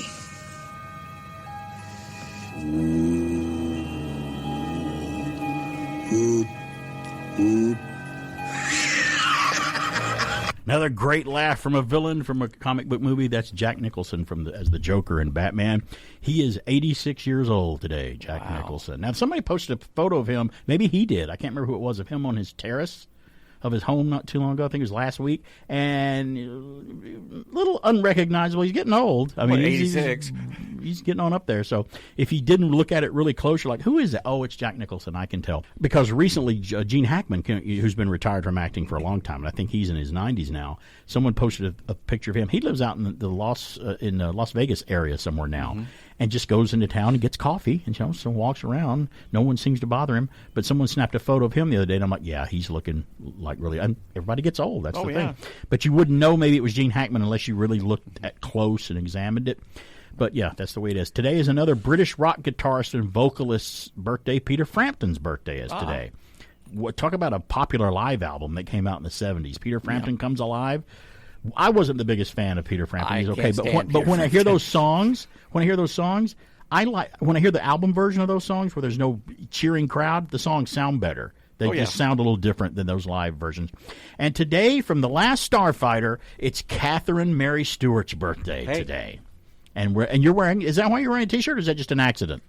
Another great laugh from a villain from a comic book movie. That's Jack Nicholson as the Joker in Batman. He is 86 years old today, Jack Nicholson. Now, somebody posted a photo of him. Maybe he did. I can't remember who it was, of him on his terrace of his home not too long ago. I think it was last week. And a little unrecognizable. He's getting old. I mean, 86. He's getting on up there. So if you didn't look at it really close, you're like, who is that? Oh, it's Jack Nicholson. I can tell. Because recently, Gene Hackman, who's been retired from acting for a long time, and I think he's in his 90s now, someone posted a picture of him. He lives out in the Las Vegas area somewhere now. Mm-hmm. And just goes into town and gets coffee and so walks around. No one seems to bother him. But someone snapped a photo of him the other day, and I'm like, yeah, he's looking like really. And everybody gets old. That's the thing. But you wouldn't know maybe it was Gene Hackman unless you really looked at close and examined it. But yeah, that's the way it is. Today is another British rock guitarist and vocalist's birthday. Peter Frampton's birthday is today. Talk about a popular live album that came out in the 70s. Peter Frampton Comes Alive. I wasn't the biggest fan of Peter Frampton. He's okay, but when I hear those songs, I like when I hear the album version of those songs where there's no cheering crowd. The songs sound better. They just sound a little different than those live versions. And today, from The Last Starfighter, it's Catherine Mary Stewart's birthday today. And you're wearing? Is that why you're wearing a T-shirt? Or is that just an accident?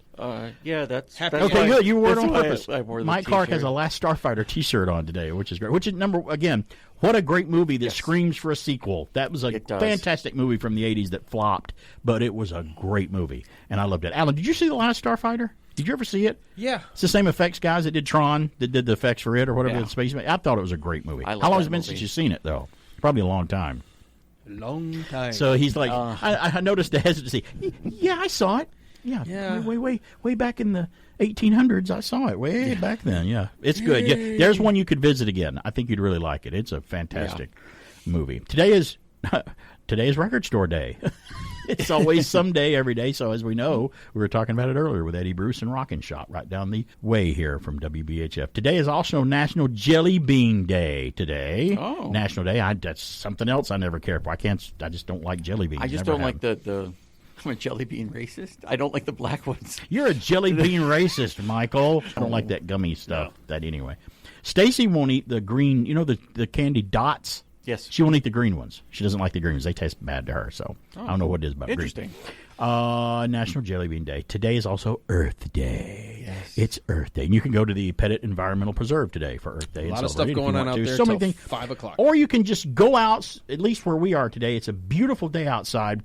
Yeah, that's okay. Good, you wore it on purpose. I wore the Mike Clark t-shirt. has a Last Starfighter T-shirt on today, which is great. Which is what a great movie that screams for a sequel. That was a fantastic movie from the '80s that flopped, but it was a great movie, and I loved it. Alan, did you see The Last Starfighter? Did you ever see it? Yeah. It's the same effects guys that did Tron, that did the effects for it, or whatever. Space. I thought it was a great movie. How long has it been since you've seen it, though? Probably a long time. Long time. So he's like, I noticed the hesitancy. Yeah, I saw it. Yeah. Way back in the 1800s, I saw it way back then. Yeah, it's good. Yeah, there's one you could visit again. I think you'd really like it. It's a fantastic movie. Today is Record Store Day. It's always someday, every day. So as we know, we were talking about it earlier with Eddie Bruce and Rockin' Shop right down the way here from WBHF. Today is also National Jelly Bean Day. Today, National Day. That's something else I never cared for. I just don't like jelly beans. I just don't like the. I'm a jelly bean racist. I don't like the black ones. You're a jelly bean racist, Michael. I don't like that gummy stuff. That anyway. Stacy won't eat the green. You know the candy dots. Yes. She won't eat the green ones. She doesn't like the green ones. They taste bad to her, so I don't know what it is about Interesting. green. National Jelly Bean Day. Today is also Earth Day. Yes. It's Earth Day. And you can go to the Pettit Environmental Preserve today for Earth Day. A lot of stuff going on out there so until many things. 5 o'clock. Or you can just go out, at least where we are today. It's a beautiful day outside.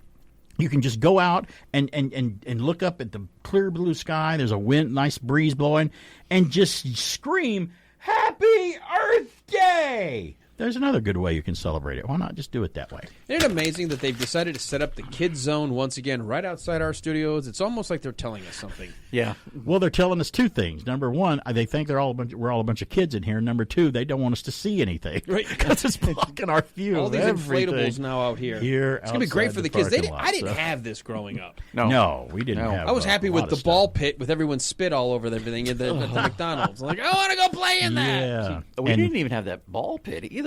You can just go out and look up at the clear blue sky. There's a nice breeze blowing, and just scream, Happy Earth Day! There's another good way you can celebrate it. Why not just do it that way? Isn't it amazing that they've decided to set up the kids zone once again right outside our studios? It's almost like they're telling us something. Yeah. Well, they're telling us two things. Number one, they think we're all a bunch of kids in here. Number two, they don't want us to see anything. Right. Because it's blocking our view. All these inflatables now out here. It's going to be great for the kids. I didn't have this growing up. No, we didn't have I was happy with the ball pit with everyone spit all over everything at the McDonald's. I'm like, I want to go play in that. Yeah. We didn't even have that ball pit either.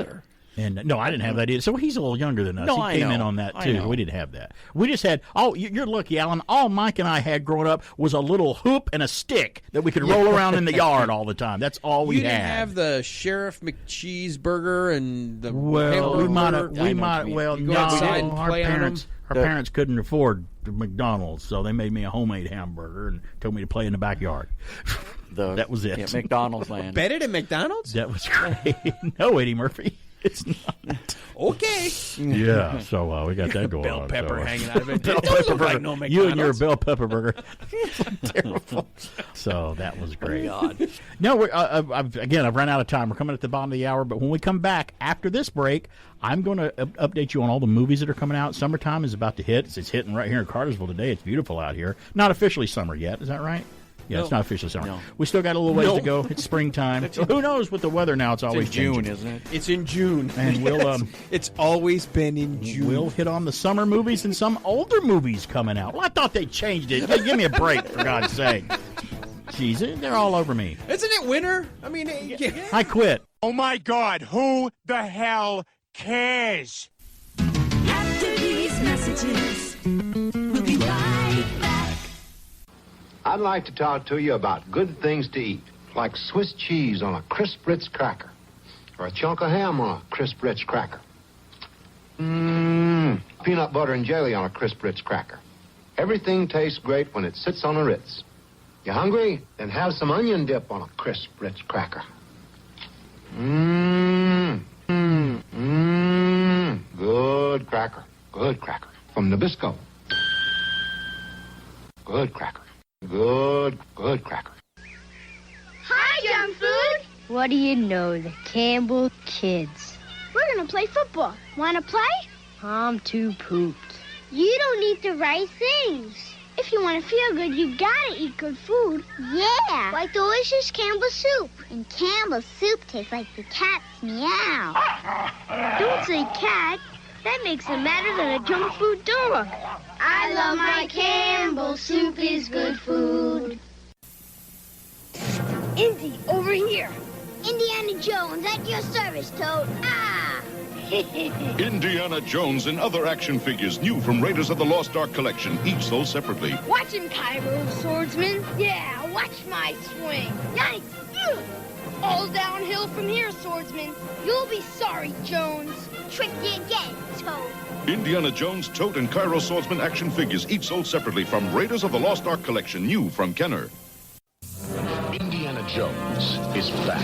And no, I didn't have that either. So he's a little younger than us. No, he came in on that too. We didn't have that. We just had. Oh, you're lucky, Alan. All Mike and I had growing up was a little hoop and a stick that we could roll around in the yard all the time. That's all we had. You didn't have the Sheriff McCheeseburger and the we might. Well, no. Our parents couldn't afford the McDonald's, so they made me a homemade hamburger and told me to play in the backyard. That was it. Yeah, McDonald's land. Betted at McDonald's? That was great. No, Eddie Murphy. It's not. Okay. Yeah, so we got that going bell on. pepper hanging out of it. Bell Don't pepper look like burger. no McDonald's. You and your bell pepper burger. Terrible. So that was great. No, I've run out of time. We're coming at the bottom of the hour, but when we come back after this break, I'm going to update you on all the movies that are coming out. Summertime is about to hit. It's hitting right here in Cartersville today. It's beautiful out here. Not officially summer yet. Is that right? Yeah, It's not officially summer. No. We still got a little ways to go. It's springtime. Who knows with the weather now? It's always June, changing. isn't it? It's in June. And we'll it's always been in June. We'll hit on the summer movies and some older movies coming out. Well, I thought they changed it. Give me a break, for God's sake. Jeez, they're all over me. Isn't it winter? I mean, I quit. Oh, my God. Who the hell cares? After these messages, we'll be right back. I'd like to talk to you about good things to eat, like Swiss cheese on a crisp Ritz cracker, or a chunk of ham on a crisp Ritz cracker. Peanut butter and jelly on a crisp Ritz cracker. Everything tastes great when it sits on a Ritz. You hungry? Then have some onion dip on a crisp Ritz cracker. Good cracker. Good cracker. From Nabisco. Good cracker. Good cracker. Hi, Junk Food. What do you know, the Campbell kids? We're gonna play football. Wanna play? I'm too pooped. You don't eat the right things. If you want to feel good, you gotta eat good food. Yeah, like delicious Campbell soup. And Campbell soup tastes like the cat's meow. Don't say cat. That makes it madder than a junk food dog. I love my Campbell soup is good food. Indy, over here. Indiana Jones, at your service, Toad. Ah! Indiana Jones and other action figures new from Raiders of the Lost Ark collection, each sold separately. Watch him, Cairo, swordsman. Yeah, watch my swing. Yikes! Ugh. All downhill from here, swordsman. You'll be sorry, Jones. Tricked you again, Toad. Indiana Jones Tote and Cairo Swordsman action figures, each sold separately from Raiders of the Lost Ark collection, new from Kenner. Indiana Jones is back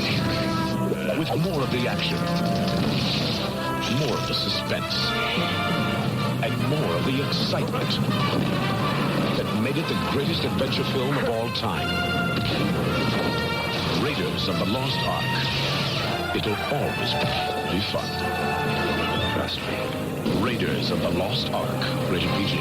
with more of the action, more of the suspense, and more of the excitement that made it the greatest adventure film of all time. Raiders of the Lost Ark. It'll always be fun. Trust me. Raiders of the Lost Ark. Rated PG.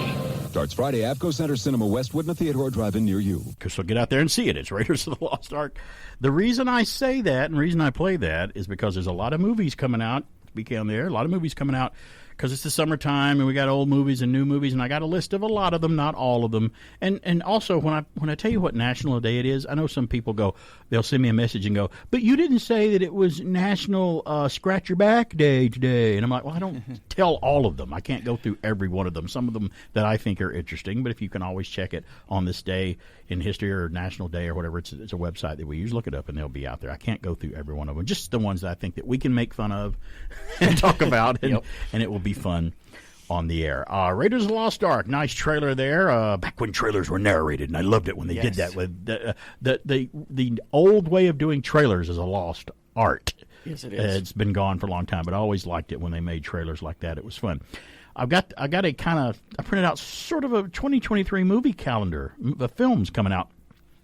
Starts Friday, Avco Center Cinema, Westwood, and a theater or drive-in near you. So get out there and see it. It's Raiders of the Lost Ark. The reason I say that and the reason I play that is because there's a lot of movies coming out. BK on the air. A lot of movies coming out because it's the summertime and we got old movies and new movies, and I got a list of a lot of them, not all of them. And also when I tell you what National Day it is, I know some people they'll send me a message and go, but you didn't say that it was National Scratch Your Back Day today. And I'm like, well, I don't tell all of them. I can't go through every one of them. Some of them that I think are interesting, but if you can always check it on this day in history or National Day or whatever, it's a website that we use. Look it up and they'll be out there. I can't go through every one of them, just the ones that I think that we can make fun of and talk about, and it will be fun on the air. Raiders of the Lost Ark, nice trailer there. Back when trailers were narrated, and I loved it when they did that. With the old way of doing trailers is a lost art. Yes, it is. It's been gone for a long time, but I always liked it when they made trailers like that. It was fun. I printed out sort of a 2023 movie calendar of films coming out.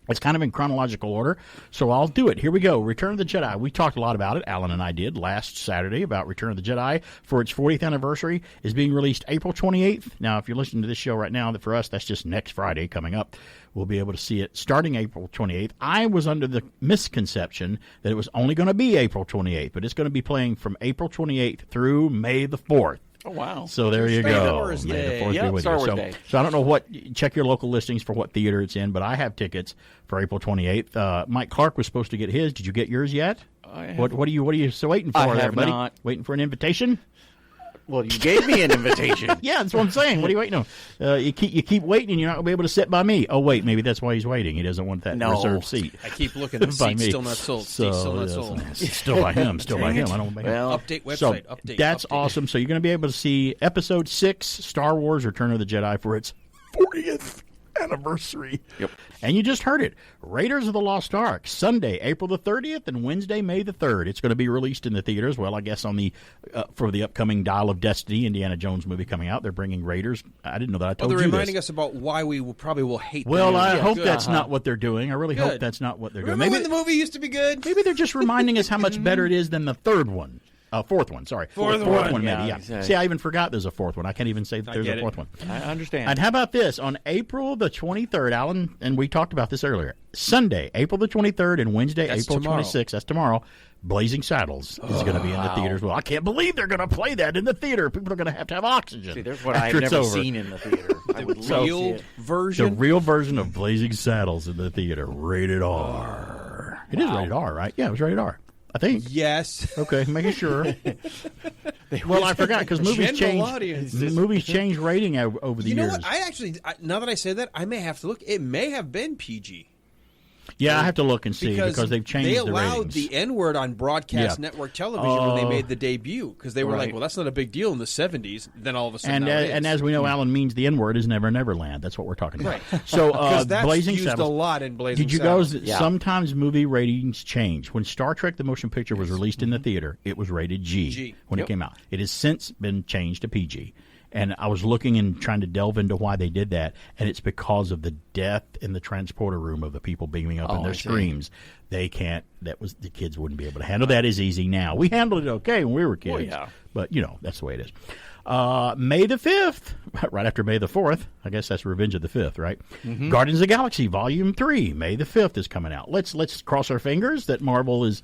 It's kind of in chronological order, so I'll do it. Here we go. Return of the Jedi. We talked a lot about it. Alan and I did last Saturday about Return of the Jedi for its 40th anniversary. Is being released April 28th. Now, if you're listening to this show right now, for us, that's just next Friday coming up. We'll be able to see it starting April 28th. I was under the misconception that it was only going to be April 28th, but it's going to be playing from April 28th through May the 4th. Oh, wow. So there you go. Star Wars Day. Yep, Star Wars Day. So I don't know check your local listings for what theater it's in, but I have tickets for April 28th. Mike Clark was supposed to get his. Did you get yours yet? What are you still waiting for there, buddy? Not. Waiting for an invitation? Well, you gave me an invitation. Yeah, that's what I'm saying. What are you waiting on? You keep waiting, and you're not going to be able to sit by me. Oh, wait, maybe that's why he's waiting. He doesn't want that reserved seat. I keep looking. The seat's still not sold. Still not sold. It's still by him. Still by him. I don't. Update website. So update. That's awesome. So you're going to be able to see Episode 6, Star Wars: Return of the Jedi, for its 40th anniversary. Yep. And you just heard it. Raiders of the Lost Ark, Sunday, April the 30th, and Wednesday, May the 3rd. It's going to be released in the theaters. Well, I guess on the for the upcoming Dial of Destiny, Indiana Jones movie coming out, they're bringing Raiders. I didn't know that. I told you they're this. reminding us about why we probably will hate them. Well, I hope that's not what they're doing. I really hope that's not what they're doing. Maybe when the movie used to be good? Maybe they're just reminding us how much better it is than the third one. Fourth one, sorry. Fourth one, maybe, yeah. Exactly. See, I even forgot there's a fourth one. I can't even say that there's a fourth one. I understand. And how about this? On April the 23rd, Alan, and we talked about this earlier, Sunday, April the 23rd, and Wednesday, April 26th, that's tomorrow, Blazing Saddles is going to be in the theaters. Well, I can't believe they're going to play that in the theater. People are going to have oxygen. See, there's what I've never seen in the theater. I would love to see it. The real version of Blazing Saddles in the theater, rated R. It is rated R, right? Yeah, it was rated R. I think. Yes. Okay, making sure. Well, I forgot because movies change rating over the years. You know what? I actually, now that I say that, I may have to look. It may have been PG. Yeah, I have to look and see because they've changed the ratings. They allowed the N-word on broadcast network television when they made the debut because they were like, well, that's not a big deal in the 70s. Then all of a sudden and as we know, Alan means the N-word is Never Neverland. That's what we're talking about. Right. So that's Blazing used Saddles. a lot in Blazing Did you Saddles. know sometimes movie ratings change? When Star Trek the Motion Picture was released in the theater, it was rated G when it came out. It has since been changed to PG. And I was looking and trying to delve into why they did that, and it's because of the death in the transporter room of the people beaming up in their screams. They can't. The kids wouldn't be able to handle that as easy now. We handled it okay when we were kids, but that's the way it is. May the 5th, right after May the 4th. I guess that's Revenge of the 5th, right? Mm-hmm. Guardians of the Galaxy Volume 3, May the 5th is coming out. Let's cross our fingers that Marvel is.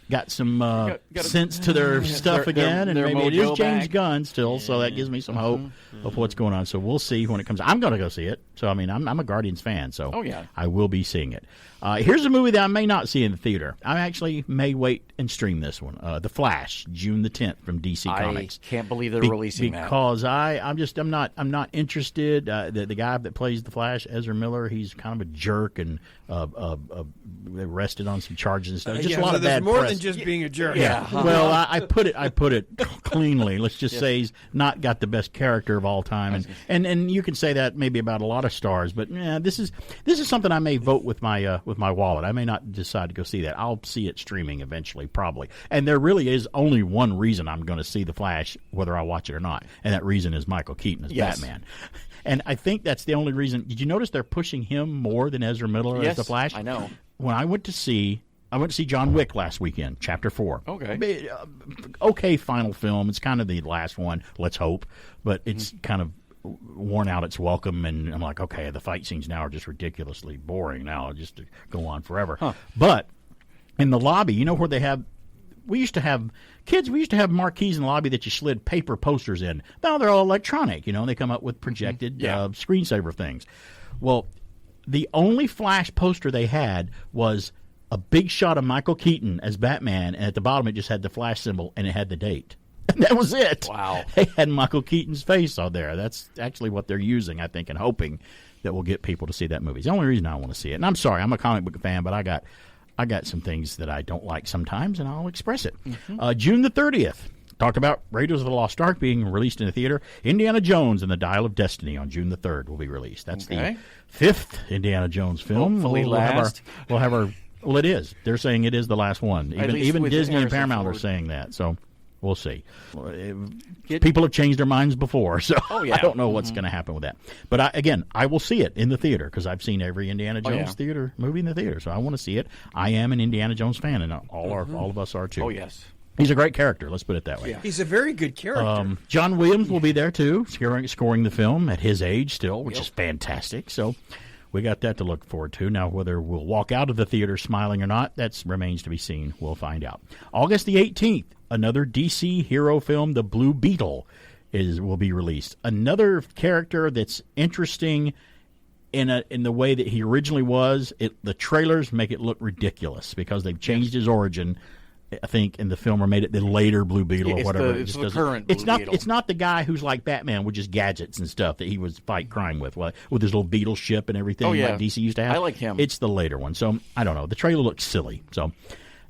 Got some sense to their stuff again, and maybe it is James Gunn still, so that gives me some hope of what's going on. So we'll see when it comes out. I'm going to go see it. So, I mean, I'm a Guardians fan, so Oh, yeah. I will be seeing it. Here's a movie that I may not see in the theater. I actually may wait and stream this one. The Flash, June the 10th from DC Comics. I can't believe they're releasing that. Because I'm not interested. The guy that plays the Flash, Ezra Miller, he's kind of a jerk and arrested on some charges and stuff. Just a lot of bad more press. than just being a jerk. Yeah. Well, I put it cleanly. Let's just say he's not got the best character of all time, and you can say that maybe about a lot of stars. But this is something I may vote with my wallet. I may not decide to go see that. I'll see it streaming eventually, probably. And there really is only one reason I'm going to see the Flash, whether I watch it or not, and that reason is Michael Keaton as Batman. And I think that's the only reason. Did you notice they're pushing him more than Ezra Miller as the Flash? I know. When I went to see John Wick last weekend, Chapter 4. Okay. Okay final film. It's kind of the last one, let's hope. But it's kind of worn out its welcome, and I'm like, okay, the fight scenes now are just ridiculously boring now, just to go on forever. But in the lobby, you know where we used to have marquees in the lobby that you slid paper posters in. Now they're all electronic, and they come up with projected screensaver things. Well, the only Flash poster they had was a big shot of Michael Keaton as Batman, and at the bottom it just had the Flash symbol, and it had the date. And that was it. Wow. They had Michael Keaton's face on there. That's actually what they're using, I think, and hoping that will get people to see that movie. It's the only reason I want to see it. And I'm sorry, I'm a comic book fan, but I got some things that I don't like sometimes, and I'll express it. June the 30th. Talked about Raiders of the Lost Ark being released in the theater. Indiana Jones and the Dial of Destiny on June the 3rd will be released. That's the 5th Indiana Jones film. Hopefully last. Well, it is. They're saying it is the last one. Even Disney and Paramount are saying that. So we'll see. People have changed their minds before, so I don't know what's going to happen with that. But I will see it in the theater because I've seen every Indiana Jones theater movie in the theater, so I want to see it. I am an Indiana Jones fan, and all of us are too. Oh yes. He's a great character. Let's put it that way. Yeah. He's a very good character. John Williams will be there too, scoring the film at his age still, which is fantastic. So we got that to look forward to. Now, whether we'll walk out of the theater smiling or not, that remains to be seen. We'll find out. August the 18th, another DC hero film, The Blue Beetle, will be released. Another character that's interesting in the way that he originally was. The trailers make it look ridiculous because they've changed his origin, I think, in the film, or made it the later Blue Beetle or whatever. It's the current Blue Beetle. It's not the guy who's like Batman with just gadgets and stuff that he was fight crime with his little beetle ship and everything like DC used to have. I like him. It's the later one. So, I don't know. The trailer looks silly. So,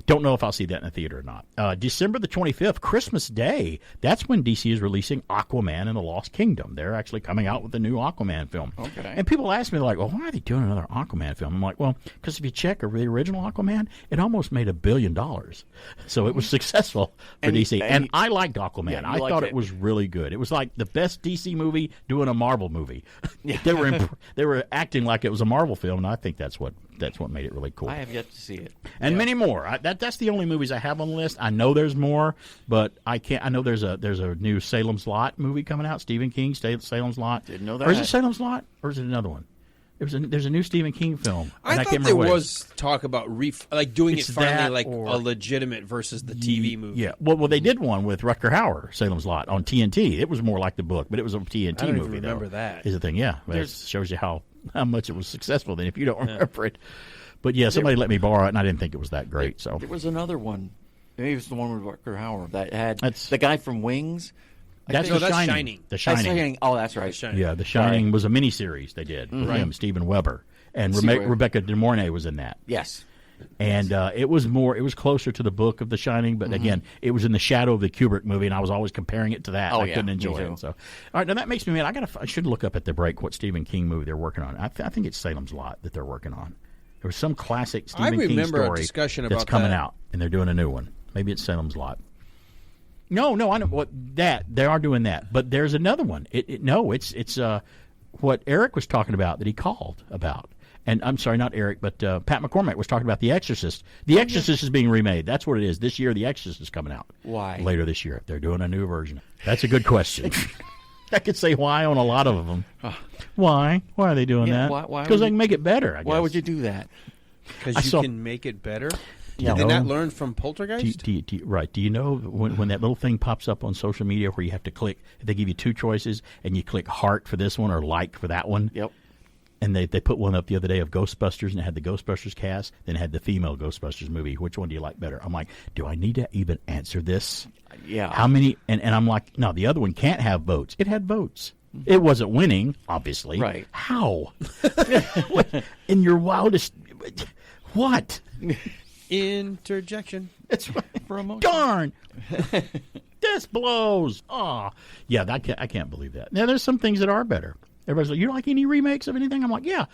don't know if I'll see that in the theater or not. December the 25th, Christmas Day, that's when DC is releasing Aquaman and the Lost Kingdom. They're actually coming out with a new Aquaman film. Okay. And people ask me, like, well, why are they doing another Aquaman film? I'm like, well, because if you check the original Aquaman, it almost made $1 billion. So it was successful for DC. And I liked Aquaman. Yeah, I thought it was really good. It was like the best DC movie doing a Marvel movie. Yeah. They were acting like it was a Marvel film, and I think that's what made it really cool. I have yet to see it. And many more. That's the only movies I have on the list. I know there's more, but I can't. I know there's a new Salem's Lot movie coming out. Stephen King, Salem's Lot. Didn't know that. Or is it Salem's Lot, or is it another one? There's a new Stephen King film. I thought there was talk about doing it finally like a legitimate versus the TV movie. Yeah. Well, they did one with Rutger Hauer, Salem's Lot, on TNT. It was more like the book, but it was a TNT movie. I don't even remember that. Is the thing? Yeah. It shows you how much it was successful. Then, if you don't remember it. But yeah, somebody let me borrow it, and I didn't think it was that great. So there was another one. Maybe it was the one with Rutger Hauer that had the guy from Wings. That's The Shining. The Shining. Oh, that's right. Yeah, The Shining was a miniseries they did with him, Steven Weber, and Rebecca De Mornay was in that. Yes. And it was closer to the book of The Shining, but again, it was in the shadow of the Kubrick movie, and I was always comparing it to that. I couldn't enjoy it. So, all right, now that makes me mad. I should look up at the break what Stephen King movie they're working on. I think it's Salem's Lot that they're working on. There was some classic Stephen King story a discussion about that's coming out, and they're doing a new one. Maybe it's Salem's Lot. No, I know what they are doing that, but there's another one. It's what Eric was talking about that he called about. And I'm sorry, not Eric, but Pat McCormack was talking about The Exorcist. The Exorcist is being remade. That's what it is. This year, The Exorcist is coming out. Why? Later this year. They're doing a new version. That's a good question. I could say why on a lot of them. Why? Why are they doing that? Because they can make it better, I guess. Why would you do that? Because you can make it better? Did they not learn from Poltergeist? Right. Do you know when that little thing pops up on social media where you have to click, they give you two choices, and you click heart for this one or like for that one? Yep. And they put one up the other day of Ghostbusters, and it had the Ghostbusters cast, then it had the female Ghostbusters movie. Which one do you like better? I'm like, do I need to even answer this? Yeah. How many? And I'm like, no, the other one can't have votes. It had votes. It wasn't winning, obviously. Right. How? In your wildest... What? Interjection. That's right. For emotion. Darn. This blows. Oh, yeah, I can't believe that. Now, there's some things that are better. Everybody's like, you don't like any remakes of anything? I'm like, yeah.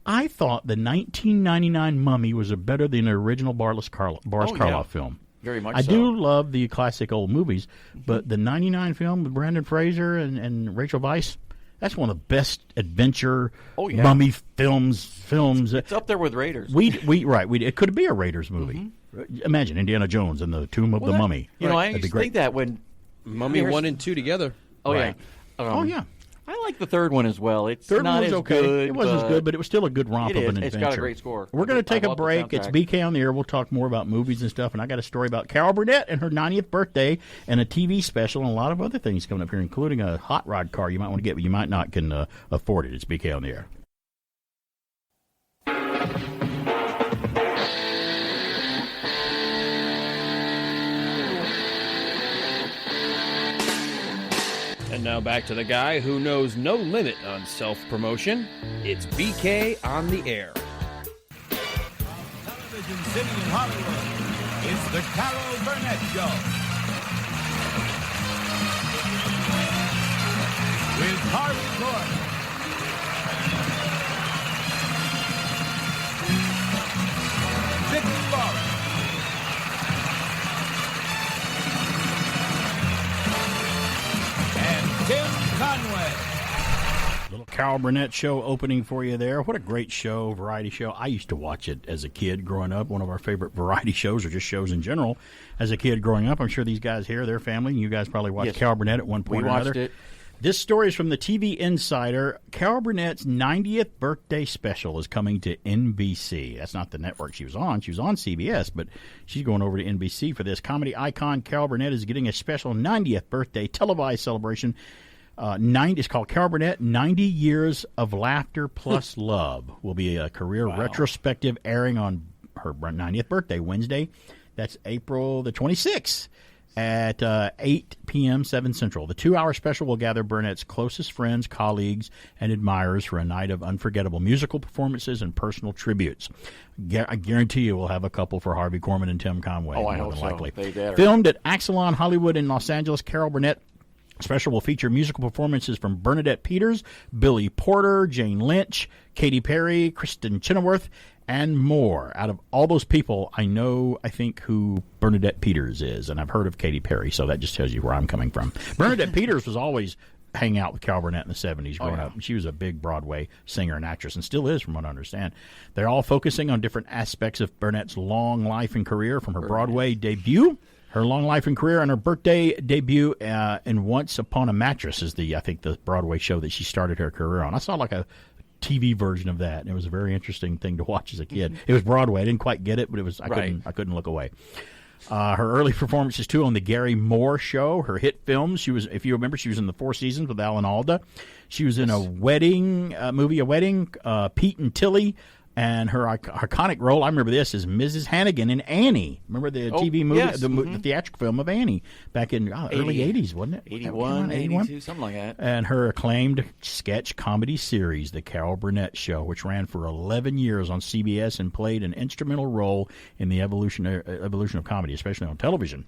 I thought the 1999 Mummy was better than the original Boris Karloff film. Very much I so. do love the classic old movies, but the 99 film with Brandon Fraser and Rachel Weisz, that's one of the best adventure mummy films. It's up there with Raiders. It could be a Raiders movie. Imagine Indiana Jones and the Tomb of the Mummy. I used to think that when Mummy 1 and 2 together. Oh, Right. yeah. I like the third one as well. It's Third not one was as okay. good. It wasn't as good, but it was still a good romp It of is. an adventure. It's got a great score. We're going to take I a love the break. It's soundtrack. BK on the air. We'll talk more about movies and stuff. And I got a story about Carol Burnett and her 90th birthday and a TV special and a lot of other things coming up here, including a hot rod car you might want to get, but you might not can afford it. It's BK on the air. And now back to the guy who knows no limit on self-promotion. It's BK on the air. Television City in Hollywood, it's the Carol Burnett Show. With Harvey Korman. Vicki Lawrence. And Tim Conway. Little Carol Burnett show opening for you there. What a great show, variety show. I used to watch it as a kid growing up. One of our favorite variety shows, or just shows in general, as a kid growing up. I'm sure these guys here, their family, you guys probably watched Carol Burnett at one point or another. We watched it. This story is from the TV Insider. Carol Burnett's 90th birthday special is coming to NBC. That's not the network she was on. She was on CBS, but she's going over to NBC for this. Comedy icon Carol Burnett is getting a special 90th birthday televised celebration. It's called Carol Burnett, 90 Years of Laughter Plus Love. Will be a career retrospective airing on her 90th birthday, Wednesday. That's April the 26th. At 8 p.m. 7 Central. The 2-hour special will gather Burnett's closest friends, colleagues, and admirers for a night of unforgettable musical performances and personal tributes. I guarantee you we'll have a couple for Harvey Korman and Tim Conway. Oh, I hope more than likely. They better. Filmed at Axelon Hollywood in Los Angeles, Carol Burnett special will feature musical performances from Bernadette Peters, Billy Porter, Jane Lynch, Katy Perry, Kristen Chenoweth, and more. Out of all those people, I think who Bernadette Peters is, and I've heard of Katy Perry, so that just tells you where I'm coming from. Bernadette Peters was always hanging out with Carol Burnett in the 70s growing up. She was a big Broadway singer and actress, and still is, from what I understand. They're all focusing on different aspects of Burnett's long life and career, from her Broadway debut, her long life and career, and her birthday debut in Once Upon a Mattress is the Broadway show that she started her career on. I saw like a TV version of that, and it was a very interesting thing to watch as a kid. It was Broadway. I didn't quite get it, but it was I couldn't look away. Her early performances too on the Gary Moore Show, her hit films. She was, if you remember, she was in The Four Seasons with Alan Alda. She was in a wedding movie, Pete and Tilly. And her iconic role, I remember this, is Mrs. Hannigan in Annie. Remember the TV movie, the theatrical film of Annie back in early 80s, wasn't it? 81, 82, something like that. And her acclaimed sketch comedy series, The Carol Burnett Show, which ran for 11 years on CBS and played an instrumental role in the evolution of comedy, especially on television.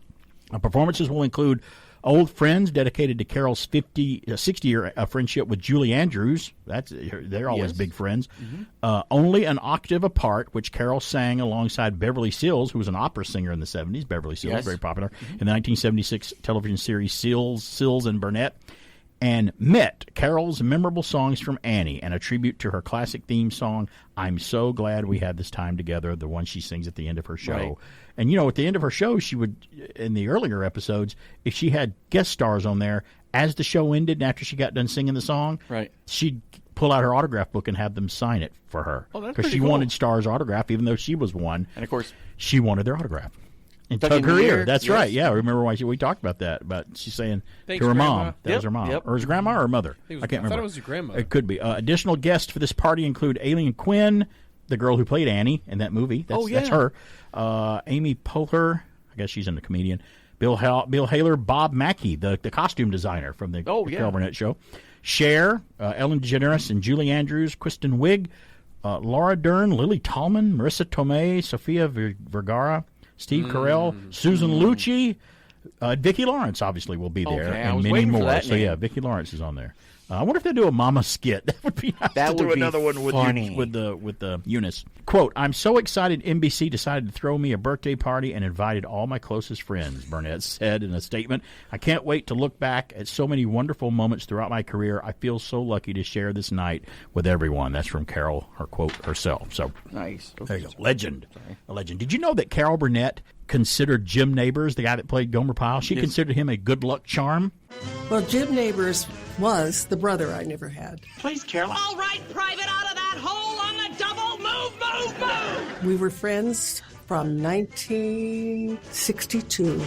Performances will include Old Friends, dedicated to Carol's 60-year friendship with Julie Andrews. They're always big friends. Only an Octave Apart, which Carol sang alongside Beverly Sills, who was an opera singer in the 70s. Beverly Sills, very popular. In the 1976 television series Sills and Burnett. And Met, Carol's memorable songs from Annie, and a tribute to her classic theme song, I'm So Glad We Had This Time Together, the one she sings at the end of her show. Right. And, at the end of her show, she would, in the earlier episodes, if she had guest stars on there, as the show ended and after she got done singing the song, she'd pull out her autograph book and have them sign it for her. Oh, that's because she wanted stars' autograph, even though she was one. And, of course, she wanted their autograph. and tug her ear. That's right. Yeah, remember why we talked about that. But she's saying Thanks, to her Grandma. mom. That was her mom. Or his grandma or her mother. I can't remember. I thought it was your grandmother. It could be. Additional guests for this party include Aileen Quinn, the girl who played Annie in that movie. That's her. Amy Poehler, I guess she's in the comedian. Bill Hader, Bob Mackey, the costume designer from the Carol Burnett show. Cher, Ellen DeGeneres and Julie Andrews, Kristen Wiig, Laura Dern, Lily Tallman, Marissa Tomei, Sofia Vergara, Steve Carell, Susan Lucci, Vicki Lawrence obviously will be there, and many more. So yeah, Vicki Lawrence is on there. I wonder if they do a Mama skit. That would be nice to do another one with the Eunice. Quote, I'm so excited NBC decided to throw me a birthday party and invited all my closest friends, Burnett said in a statement. I can't wait to look back at so many wonderful moments throughout my career. I feel so lucky to share this night with everyone. That's from Carol, her quote herself. So nice. There you go. Legend. A legend. Did you know that Carol Burnett considered Jim Nabors, the guy that played Gomer Pyle, she considered him a good luck charm? Well, Jim Nabors was the brother I never had. Please, Carol. All right, Private, out of that hole on the double. Move, move, move. We were friends from 1962.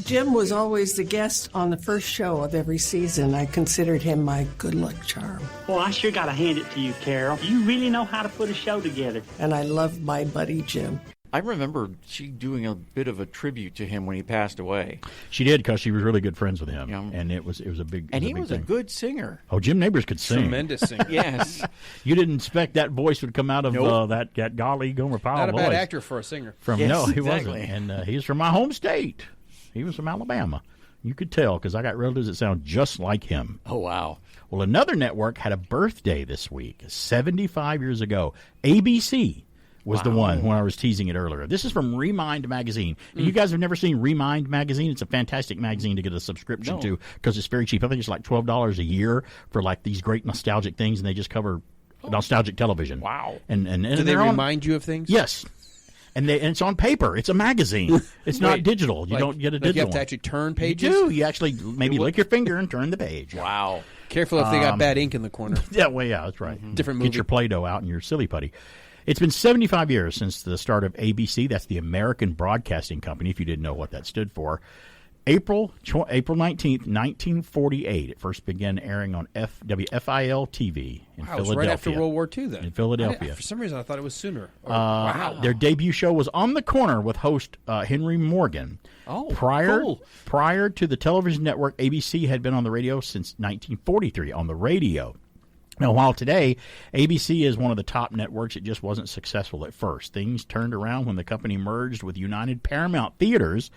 Jim was always the guest on the first show of every season. I considered him my good luck charm. Well, I sure got to hand it to you, Carol. You really know how to put a show together. And I love my buddy Jim. I remember she doing a bit of a tribute to him when he passed away. She did, because she was really good friends with him, and it was a big. And he was a good singer. Oh, Jim Nabors could sing. Tremendous singer. Yes. You didn't expect that voice would come out of that golly Gomer Pyle Not a voice. bad actor for a singer. No, he wasn't, and he's from my home state. He was from Alabama. You could tell because I got relatives that sound just like him. Oh wow. Well, another network had a birthday this week, 75 years ago. ABC was the one when I was teasing it earlier. This is from Remind Magazine. And you guys have never seen Remind Magazine? It's a fantastic magazine to get a subscription to because it's very cheap. I think it's like $12 a year for like these great nostalgic things, and they just cover nostalgic television. Wow. And do they remind you of things? Yes. And it's on paper. It's a magazine. It's not digital. You don't get a digital You have to actually turn pages? You do. You actually maybe lick your finger and turn the page. Wow. Careful if they got bad ink in the corner. Yeah, that's right. Different movie. Get your Play-Doh out and your silly putty. It's been 75 years since the start of ABC. That's the American Broadcasting Company, if you didn't know what that stood for. April 19th, 1948. It first began airing on WFIL-TV in Philadelphia. It was right after World War II, then. In Philadelphia. For some reason, I thought it was sooner. Their debut show was On the Corner with host Henry Morgan. Oh, cool. Prior to the television network, ABC had been on the radio since 1943, on the radio. Now, while today, ABC is one of the top networks, it just wasn't successful at first. Things turned around when the company merged with United Paramount Theaters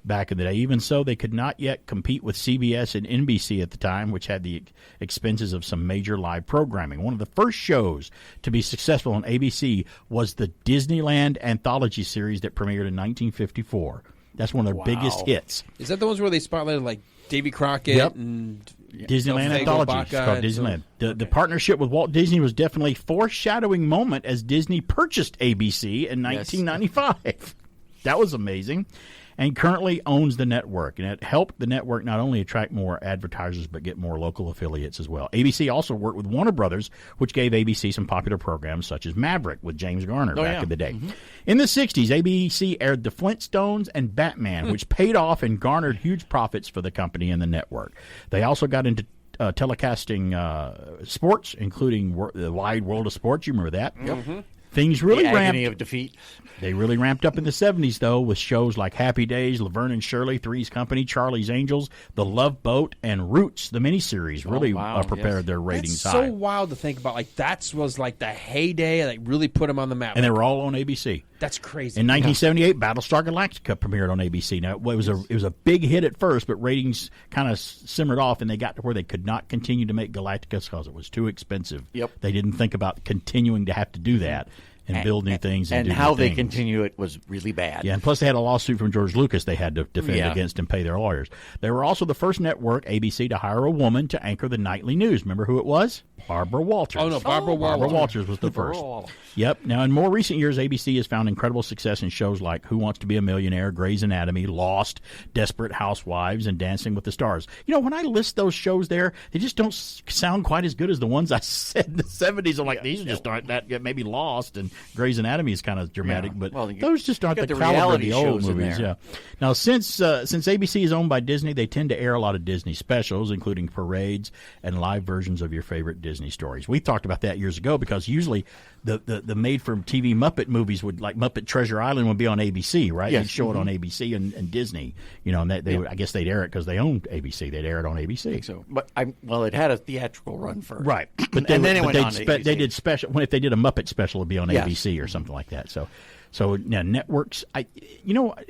back in the day. Even so, they could not yet compete with CBS and NBC at the time, which had the expenses of some major live programming. One of the first shows to be successful on ABC was the Disneyland anthology series that premiered in 1954. That's one of their biggest hits. Is that the ones where they spotlighted like Davy Crockett and Disneyland anthology? It's called Disneyland. The partnership with Walt Disney was definitely a foreshadowing moment as Disney purchased ABC in 1995. That was amazing. And currently owns the network. And it helped the network not only attract more advertisers, but get more local affiliates as well. ABC also worked with Warner Brothers, which gave ABC some popular programs such as Maverick with James Garner back in the day. Mm-hmm. In the 60s, ABC aired The Flintstones and Batman, which paid off and garnered huge profits for the company and the network. They also got into telecasting sports, including the Wide World of Sports. You remember that? Yep. Mm-hmm. Things really the agony ramped. Of defeat. They really ramped up in the 70s, though, with shows like Happy Days, Laverne and Shirley, Three's Company, Charlie's Angels, The Love Boat, and Roots, the miniseries, really prepared their ratings high. That's so wild to think about. Like, that was like the heyday that really put them on the map. And they were all on ABC. That's crazy. In 1978, Battlestar Galactica premiered on ABC. Now, it was a big hit at first, but ratings kind of simmered off, and they got to where they could not continue to make Galactica because it was too expensive. Yep. They didn't think about continuing to have to do that. And build new things. And do how they continue it was really bad. Yeah, and plus they had a lawsuit from George Lucas they had to defend against and pay their lawyers. They were also the first network, ABC, to hire a woman to anchor the nightly news. Remember who it was? Barbara Walters. Oh, no, Barbara Walters. Barbara Walters was the first. Yep. Now, in more recent years, ABC has found incredible success in shows like Who Wants to Be a Millionaire, Grey's Anatomy, Lost, Desperate Housewives, and Dancing with the Stars. You know, when I list those shows there, they just don't sound quite as good as the ones I said in the 70s. I'm like, these just aren't that good. Maybe Lost and Grey's Anatomy is kind of dramatic, but those just aren't the caliber of the old movies. Yeah. Now, since ABC is owned by Disney, they tend to air a lot of Disney specials, including parades and live versions of your favorite Disney stories. We talked about that years ago because usually the made-for-TV Muppet movies would, like Muppet Treasure Island, would be on ABC, right? Yes. They'd show it on ABC and Disney, you know, and I guess they'd air it because they owned ABC. They'd air it on ABC. I think so, but it had a theatrical run first, right? But then it went on to ABC. They did special. If they did a Muppet special, it'd be on ABC or something like that. So now networks,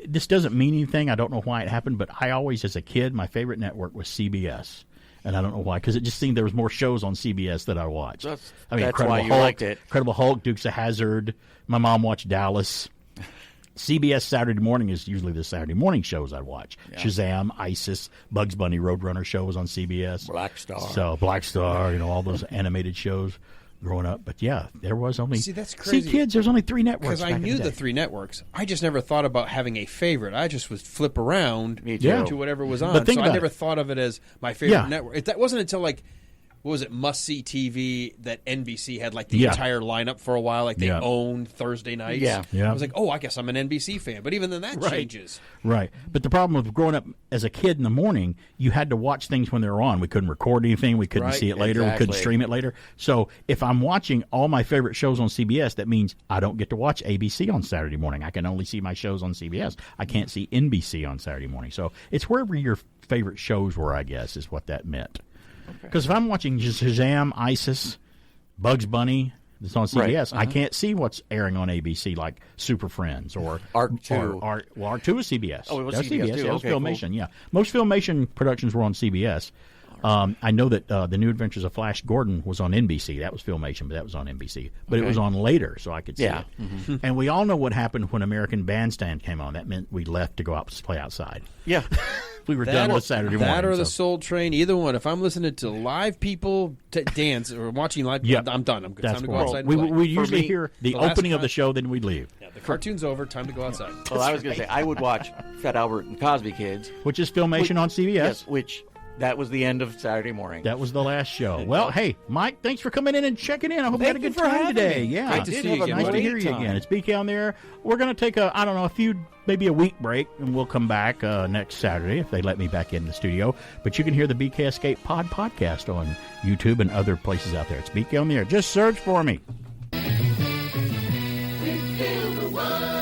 this doesn't mean anything. I don't know why it happened, but I always, as a kid, my favorite network was CBS. And I don't know why, because it just seemed there was more shows on CBS that I watched. That's Incredible why you Hulk, liked it. Incredible Hulk, Dukes of Hazzard. My mom watched Dallas. CBS Saturday morning is usually the Saturday morning shows I watch. Yeah. Shazam, ISIS, Bugs Bunny, Roadrunner show was on CBS. Black Star. So Black Star, all those animated shows growing up. But yeah, there was only... See, that's crazy. See, kids, there's only 3 networks. Because I knew the 3 networks. I just never thought about having a favorite. I just would flip around to whatever was on. So I never thought of it as my favorite network. That wasn't until, what was it, Must-See TV that NBC had, the entire lineup for a while. They owned Thursday nights. Yeah. I was like, I guess I'm an NBC fan. But even then, that changes. Right. But the problem with growing up as a kid in the morning, you had to watch things when they were on. We couldn't record anything. We couldn't see it later. We couldn't stream it later. So if I'm watching all my favorite shows on CBS, that means I don't get to watch ABC on Saturday morning. I can only see my shows on CBS. I can't see NBC on Saturday morning. So it's wherever your favorite shows were, I guess, is what that meant. Because if I'm watching Shazam, ISIS, Bugs Bunny, that's on CBS, I can't see what's airing on ABC, like Super Friends or Arc 2. Arc 2 is CBS. Oh, it was That's CBS too. It was Okay, Filmation, yeah. Most Filmation productions were on CBS. I know that The New Adventures of Flash Gordon was on NBC. That was Filmation, but that was on NBC. But it was on later, so I could see it. Mm-hmm. And we all know what happened when American Bandstand came on. That meant we left to go out to play outside. Yeah. We were done with Saturday morning. That or the Soul Train, either one. If I'm listening to live people dance or watching live, I'm done. I'm good. Time to go outside and play. We usually hear the opening of the show, then we leave. Yeah, the cartoon's over. Time to go outside. Well, I was going to say, I would watch Fat Albert and Cosby Kids. Which is Filmation on CBS. Yes, which... That was the end of Saturday morning. That was the last show. Well, hey, Mike, thanks for coming in and checking in. I hope you had a good time today. Yeah, great to see you again. Nice to hear you again. It's BK on there. We're going to take maybe a week break, and we'll come back next Saturday if they let me back in the studio. But you can hear the BK Escape podcast on YouTube and other places out there. It's BK on the air. Just search for me. We fill the world.